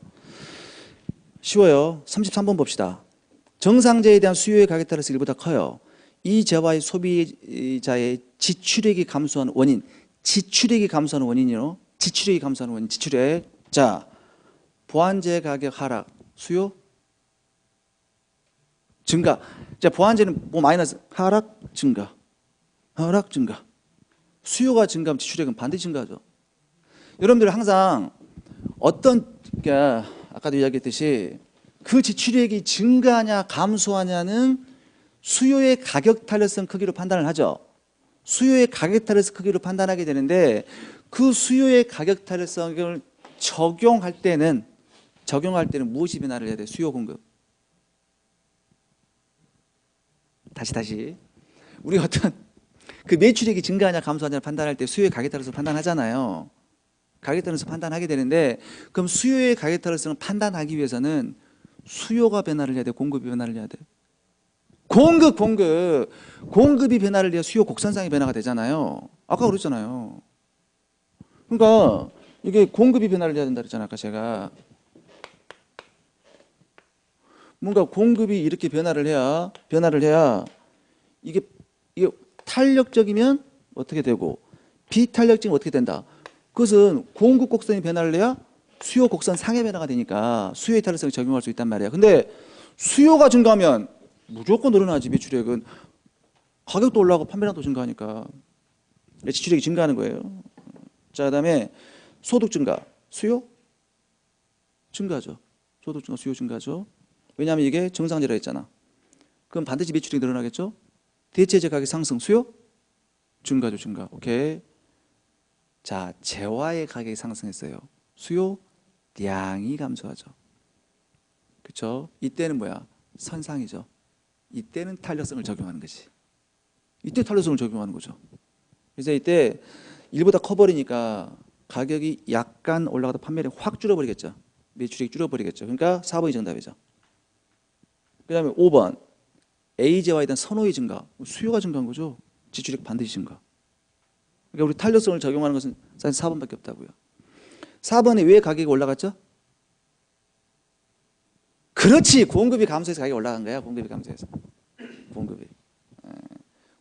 쉬워요. 33번 봅시다. 정상제에 대한 수요의 가격 탈력성이 1보다 커요. 이 재화의 소비자의 지출액이 감소하는 원인. 지출액이 감소하는 원인이요. 지출액이 감소하는 원인. 지출액. 자, 보완제 가격 하락. 수요 증가. 자, 보완제는 마이너스 하락 증가. 하락 증가. 수요가 증가하면 지출액은 반드시 증가하죠. 여러분들 항상 아까도 이야기했듯이 그 지출액이 증가하냐 감소하냐는 수요의 가격 탄력성 크기로 판단을 하죠. 수요의 가격 탄력성 크기로 판단하게 되는데 그 수요의 가격 탄력성을 적용할 때는 무엇이 변화를 해야 돼? 수요 공급. 다시. 우리 어떤 그 매출액이 증가하냐 감소하냐 판단할 때 수요의 가격 따라서 판단하잖아요. 가격 따라서 판단하게 되는데 그럼 수요의 가격 따라서 판단하기 위해서는 수요가 변화를 해야 돼, 공급이 변화를 해야 돼. 공급이 변화를 해야 수요 곡선상의 변화가 되잖아요. 아까 그랬잖아요. 그러니까 이게 공급이 변화를 해야 된다 그랬잖아요. 아까 제가 뭔가 공급이 이렇게 변화를 해야 이게 탄력적이면 어떻게 되고 비탄력적이면 어떻게 된다. 그것은 공급 곡선이 변화를 해야 수요 곡선 상의 변화가 되니까 수요의 탄력성을 적용할 수 있단 말이에요. 근데 수요가 증가하면 무조건 늘어나지. 매출액은 가격도 올라가고 판매량도 증가하니까 지출액이 증가하는 거예요. 자, 그다음에 소득 증가, 수요 증가죠. 소득 증가, 수요 증가죠. 왜냐하면 이게 정상적이라 했잖아. 그럼 반드시 매출액이 늘어나겠죠. 대체재 가격 상승, 수요 증가죠, 증가. 오케이. 자, 재화의 가격이 상승했어요. 수요량이 감소하죠. 그렇죠? 이때는 뭐야? 선상이죠. 이때는 탄력성을 적용하는 거지. 이때 탄력성을 적용하는 거죠. 그래서 이때 일보다 커버리니까 가격이 약간 올라가다 판매량이 확 줄어버리겠죠. 매출액이 줄어버리겠죠. 그러니까 4번이 정답이죠. 그 다음에 5번 A재화에 대한 선호의 증가. 수요가 증가한 거죠. 지출액 반드시 증가. 그러니까 우리 탄력성을 적용하는 것은 사실 4번밖에 없다고요. 4번에 왜 가격이 올라갔죠? 그렇지. 공급이 감소해서 가격이 올라간 거야. 공급이 감소해서.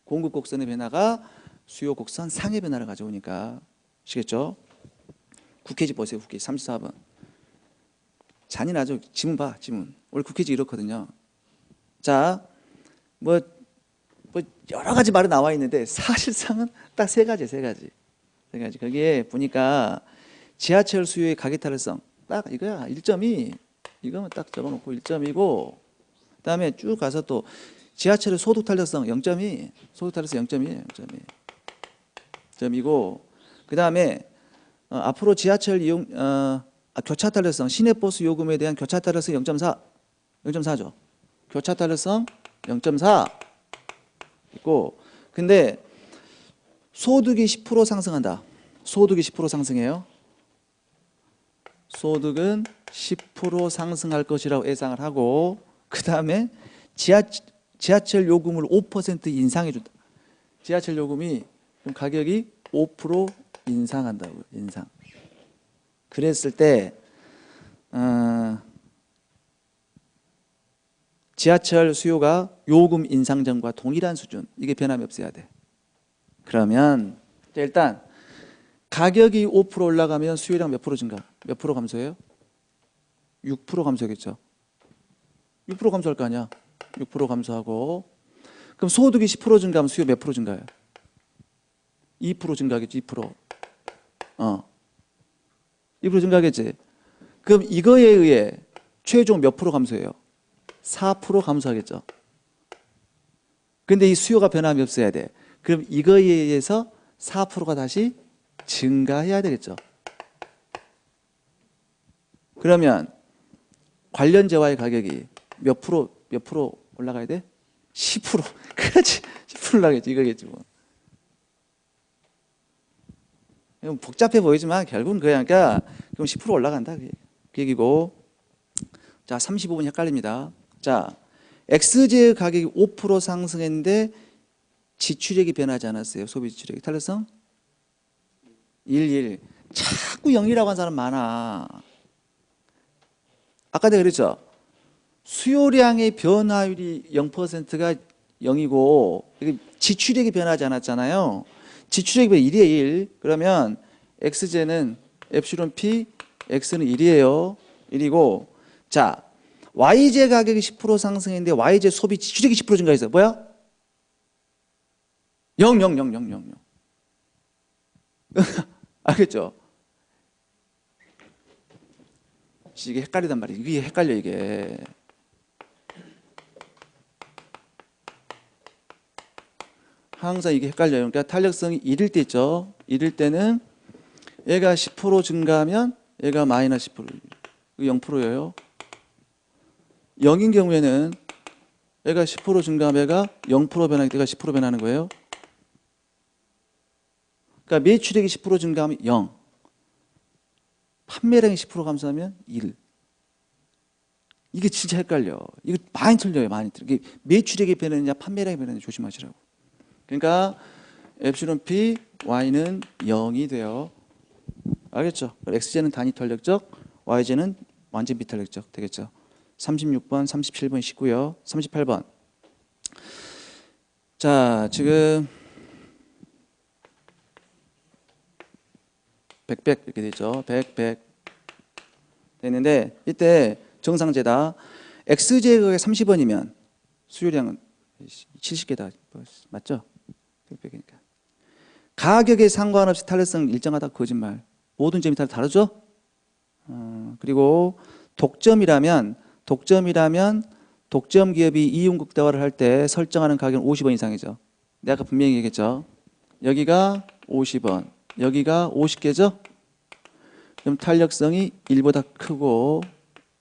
공급 곡선의 변화가 수요 곡선 상의 변화를 가져오니까. 아시겠죠? 국회지 보세요. 국회지 34번. 잔인하죠. 지문 봐. 지문. 원래 국회지 이렇거든요. 자, 뭐 여러 가지 말이 나와 있는데 사실상은 딱 세 가지. 거기에 보니까 지하철 수요의 가격 탄력성 딱 이거야. 1.2. 이거만 딱 적어놓고 1.2고 그다음에 쭉 가서 또 지하철의 소득 탄력성 0.2. 소득 탄력성 0.2고 그다음에 앞으로 지하철 이용 교차 탄력성 시내버스 요금에 대한 교차 탄력성 0.4죠. 교차 탄력성 0.4 있고 근데 소득이 10% 상승한다. 소득이 10% 상승해요. 소득은 10% 상승할 것이라고 예상을 하고 그 다음에 지하철 요금을 5% 인상해 준다. 지하철 요금이 가격이 5% 인상한다고요. 인상. 그랬을 때 지하철 수요가 요금 인상 전과 동일한 수준 이게 변함이 없어야 돼. 그러면 일단 가격이 5% 올라가면 수요량 몇 프로 증가? 몇 프로 감소해요? 6% 감소하겠죠. 6% 감소할 거 아니야. 6% 감소하고 그럼 소득이 10% 증가하면 수요 몇 프로 증가해요? 2% 증가하겠지. 2%. 2% 증가하겠지. 그럼 이거에 의해 최종 몇 프로 감소해요? 4% 감소하겠죠. 근데 이 수요가 변함이 없어야 돼. 그럼 이거에 의해서 4%가 다시 증가해야 되겠죠. 그러면 관련 재화의 가격이 몇 프로 올라가야 돼? 10%. 그렇지. 10% 올라가겠지. 이거겠지 뭐. 복잡해 보이지만 결국은 그러니까 그럼 10% 올라간다. 그 얘기고. 자, 35번 헷갈립니다. 자, X제의 가격이 5% 상승했는데 지출액이 변하지 않았어요. 소비 지출액이. 탄력성? 11. 자꾸 0이라고 한 사람 많아. 아까 내가 그랬죠. 수요량의 변화율이 0%가 0이고 지출액이 변하지 않았잖아요. 지출액이 1이에요. 1. 그러면 X제는 엡실론 P, X는 1이에요. 1이고 자, Y제 가격이 10% 상승했는데 Y제 소비 지출액이 10% 증가했어요. 뭐야? 0. 알겠죠? 이게 헷갈리단 말이에요. 이게 헷갈려 이게. 항상 이게 헷갈려요. 그러니까 탄력성이 1일 때 있죠. 1일 때는 얘가 10% 증가하면 얘가 마이너스 10%. 0%예요. 0인 경우에는 얘가 10% 증가하면 얘가 0% 변하기 때문에 10% 변하는 거예요. 그러니까 매출액이 10% 증가하면 0. 판매량이 10% 감소하면 1. 이게 진짜 헷갈려. 이거 많이 틀려요. 많이 틀려. 이게 매출액이 변하느냐 판매량이 변하느냐 조심하시라고. 그러니까 엡실론 P, Y는 0이 돼요. 알겠죠? XJ는 단위 탄력적, YJ는 완전 비탄력적 되겠죠. 36번, 37번 쉽고요. 38번. 자, 지금 100 이렇게 되죠. 100 됐는데 이때 정상제다. XJ가 30원이면 수요량은 70개다. 맞죠? 100이니까. 가격에 상관없이 탄력성 일정하다. 거짓말. 모든 점이 다 다르죠? 그리고 독점 기업이 이윤 극대화를 할 때 설정하는 가격은 50원 이상이죠. 내가 분명히 얘기했죠. 여기가 50원, 여기가 50개죠? 그럼 탄력성이 1보다 크고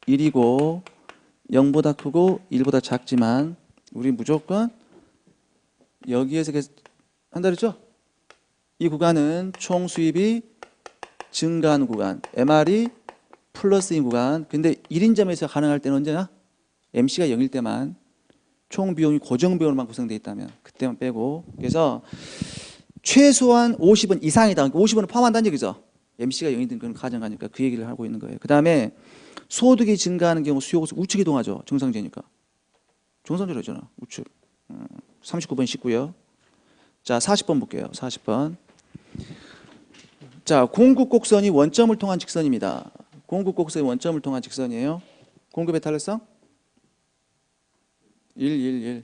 1이고 0보다 크고 1보다 작지만 우리 무조건 여기에서 한다 그랬죠? 이 구간은 총 수입이 증가하는 구간, MR이 플러스인 구간. 근데 1인점에서 가능할 때는 언제나 MC가 0일 때만, 총 비용이 고정 비용으로만 구성되어 있다면 그때만 빼고. 그래서 최소한 50원 이상이다. 50원을 포함한다는 얘기죠. MC가 0이든 그건 가정하니까 그 얘기를 하고 있는 거예요. 그 다음에 소득이 증가하는 경우 수요가 우측 이동하죠. 정상제니까. 정상제로잖아. 우측. 39번 쉽고요. 자, 40번 볼게요. 40번. 자, 공급 곡선이 원점을 통한 직선입니다. 공급 곡선이 원점을 통한 직선이에요. 공급의 탄력성? 1.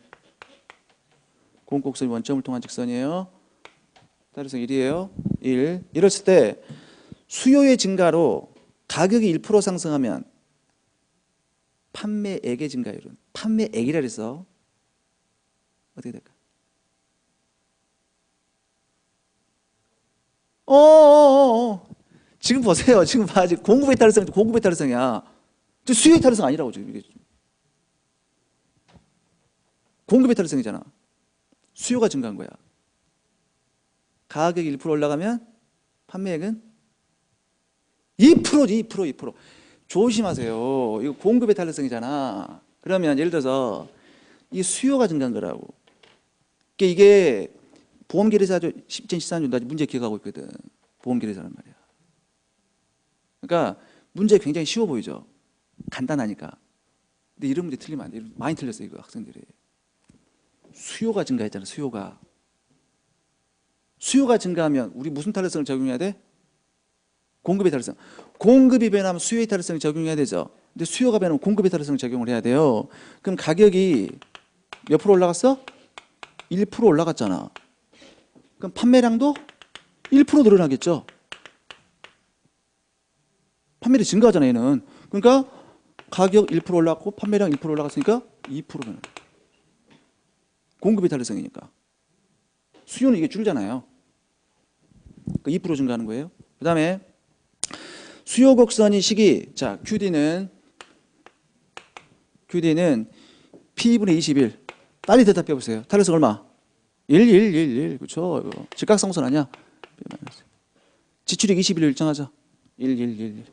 공급 곡선이 원점을 통한 직선이에요. 탄력성 1이에요. 1. 이랬을 때 수요의 증가로 가격이 1% 상승하면 판매액의 증가율은, 판매액이라 해서 어떻게 될까? 지금 보세요. 지금 봐. 공급의 탄력성이 공급의 탄력성이야. 수요의 탄력성 아니라고 지금 이게. 공급의 탄력성이잖아. 수요가 증가한 거야. 가격이 1% 올라가면 판매액은 2%. 조심하세요. 이거 공급의 탄력성이잖아. 그러면 예를 들어서 이 수요가 증가한 거라고. 그러니까 이게 보험계리사죠. 2014년 나 문제 기억하고 있거든. 보험계리사란 말이야. 그러니까 문제 굉장히 쉬워 보이죠. 간단하니까. 근데 이런 문제 틀리면 안 돼. 많이 틀렸어요. 이거 학생들이. 수요가 증가했잖아. 수요가 증가하면 우리 무슨 탄력성을 적용해야 돼? 공급의 탄력성. 공급이 변하면 수요의 탄력성을 적용해야 되죠. 근데 수요가 변하면 공급의 탄력성을 적용을 해야 돼요. 그럼 가격이 몇 프로 올라갔어? 1% 올라갔잖아. 그럼 판매량도 1% 늘어나겠죠. 판매량이 증가하잖아 얘는. 그러니까 가격 1% 올라갔고 판매량 1% 올라갔으니까 2%는 공급의 탄력성이니까. 수요는 이게 줄잖아요. 그러니까 2% 증가하는 거예요. 그 다음에 수요 곡선이 시기. 자, QD는 P분의 21. 빨리 대답해 보세요. 탄력성 얼마? 1. 그렇죠. 이거 직각상선 아니야? 지출액 21을 일정하죠. 1.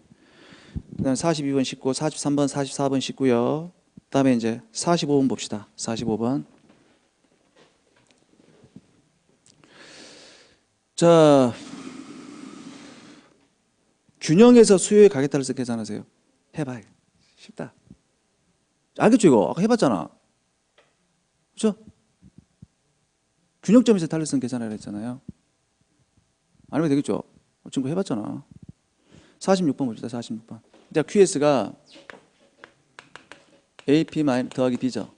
그다음 42번 쉽고 43번, 44번 쉽고요. 그다음에 이제 45번 봅시다. 45번. 자, 균형에서 수요의 가격 탄력성 계산하세요. 해봐요. 쉽다. 알겠죠 이거? 아까 해봤잖아. 그렇죠? 균형점에서 탄력성 계산하라 했잖아요. 아니면 되겠죠? 지금 해봤잖아. 46번 봅시다. 46번. 자, QS가 AP 더하기 B죠.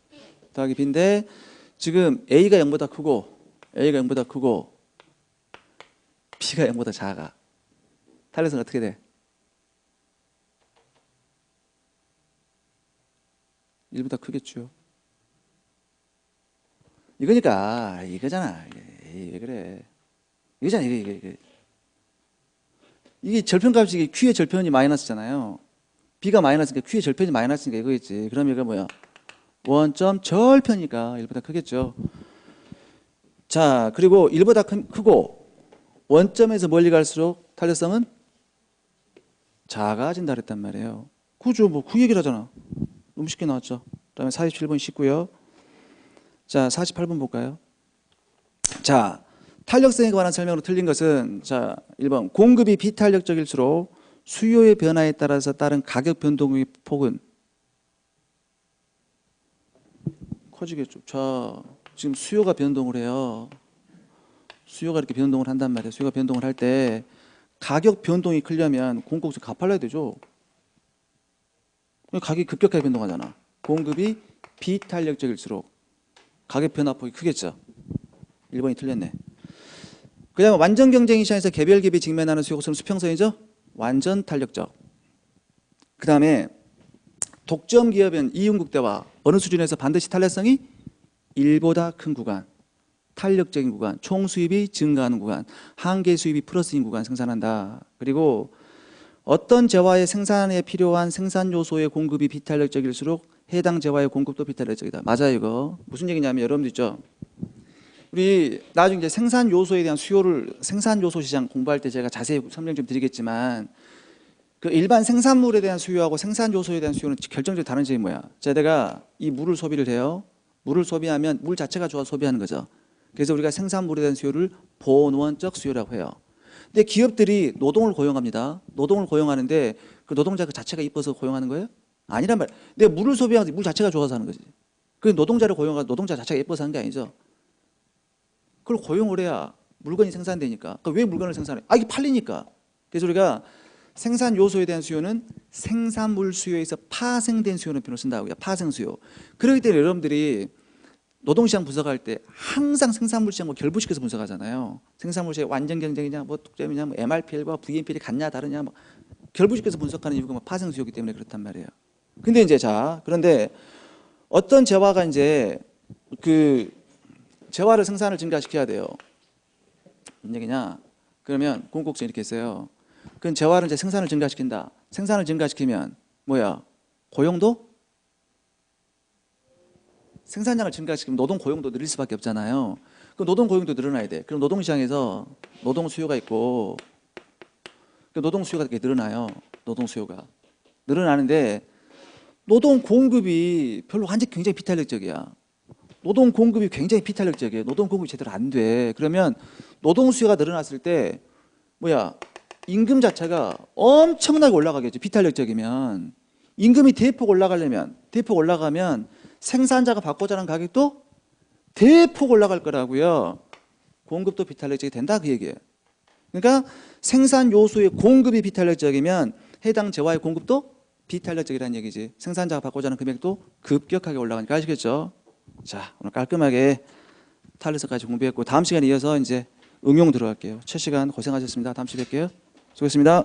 더하기 B인데 지금 A가 0보다 크고 B가 0보다 작아. 탄력성 어떻게 돼? 1보다 크겠죠. 이거니까 이거잖아. 왜 그래? 이거잖아. 이게 절편값이 Q의 절편이 마이너스잖아요. B가 마이너스니까 Q의 절편이 마이너스니까 이거겠지. 그럼 이거 뭐야? 원점 절편이니까 1보다 크겠죠. 자, 그리고 1보다 크고 원점에서 멀리 갈수록 탄력성은 작아진다 그랬단 말이에요. 그죠? 뭐 그 얘기를 하잖아. 너무 쉽게 나왔죠. 그다음에 47번 쉽고요. 자, 48번 볼까요? 자, 탄력성에 관한 설명으로 틀린 것은 자, 1번 공급이 비탄력적일수록 수요의 변화에 따라서 따른 가격 변동의 폭은 커지겠죠. 자, 지금 수요가 변동을 해요. 수요가 이렇게 변동을 한단 말이에요. 수요가 변동을 할 때 가격 변동이 크려면 공급을 갚아야 되죠. 가격이 급격하게 변동하잖아. 공급이 비탄력적일수록 가격 변화폭이 크겠죠. 1번이 틀렸네. 그 다음에 완전 경쟁 시장에서 개별 기업이 직면하는 수요 고수는 수평선이죠. 완전 탄력적. 그 다음에 독점 기업은 이윤국대와 어느 수준에서 반드시 탄력성이 1보다 큰 구간, 탄력적인 구간, 총 수입이 증가하는 구간, 한계 수입이 플러스인 구간 생산한다. 그리고 어떤 재화의 생산에 필요한 생산 요소의 공급이 비탄력적일수록 해당 재화의 공급도 비탄력적이다. 맞아요, 이거. 무슨 얘기냐면 여러분들 있죠. 우리 나중에 이제 생산 요소에 대한 수요를 생산 요소 시장 공부할 때 제가 자세히 설명 좀 드리겠지만 그 일반 생산물에 대한 수요하고 생산 요소에 대한 수요는 결정적으로 다른 점이 뭐야? 자, 내가 이 물을 소비를 해요. 물을 소비하면 물 자체가 좋아서 소비하는 거죠. 그래서 우리가 생산물에 대한 수요를 본원적 수요라고 해요. 근데 기업들이 노동을 고용합니다. 노동을 고용하는데 그 노동자 그 자체가 이뻐서 고용하는 거예요? 아니란 말이에요. 내가 물을 소비하는데 물 자체가 좋아서 하는 거지. 그 노동자를 고용하고 노동자 자체가 예뻐서 하는 게 아니죠. 그걸 고용을 해야 물건이 생산되니까. 그러니까 왜 물건을 생산해? 아, 이게 팔리니까. 그래서 우리가 생산 요소에 대한 수요는 생산물 수요에서 파생된 수요는 표현을 쓴다고요. 파생 수요. 그렇기 때문에 여러분들이 노동시장 분석할 때 항상 생산물 시장과 결부시켜서 분석하잖아요. 생산물 시장 완전 경쟁이냐, 뭐 독점이냐, 뭐 MRPL과 VNPL이 같냐 다르냐, 뭐 결부시켜서 분석하는 이유가 뭐 파생 수요이기 때문에 그렇단 말이에요. 근데 이제 자, 그런데 어떤 재화가 이제 그 재화를 생산을 증가시켜야 돼요. 무슨 얘기냐? 그러면 공급국장 이렇게 했어요. 그럼 재화를 이제 생산을 증가시킨다. 생산을 증가시키면 뭐야? 고용도? 생산량을 증가시키면 노동 고용도 늘릴 수밖에 없잖아요. 그 노동 고용도 늘어나야 돼. 그럼 노동시장에서 노동 수요가 있고 그 노동 수요가 이렇게 늘어나요. 노동 수요가 늘어나는데 노동 공급이 별로 완전 굉장히 비탄력적이야. 노동 공급이 굉장히 비탄력적이에요. 노동 공급이 제대로 안 돼. 그러면 노동 수요가 늘어났을 때 뭐야? 임금 자체가 엄청나게 올라가겠죠. 비탄력적이면. 임금이 대폭 올라가면 생산자가 받고자 하는 가격도 대폭 올라갈 거라고요. 공급도 비탄력적이 된다 그 얘기예요. 그러니까 생산 요소의 공급이 비탄력적이면 해당 재화의 공급도 비탄력적이라는 얘기지. 생산자가 받고자 하는 금액도 급격하게 올라가니까 아시겠죠? 자, 오늘 깔끔하게 탄력성까지 공부했고 다음 시간에 이어서 이제 응용 들어갈게요. 첫 시간 고생하셨습니다. 다음 시간에 뵐게요. 수고했습니다.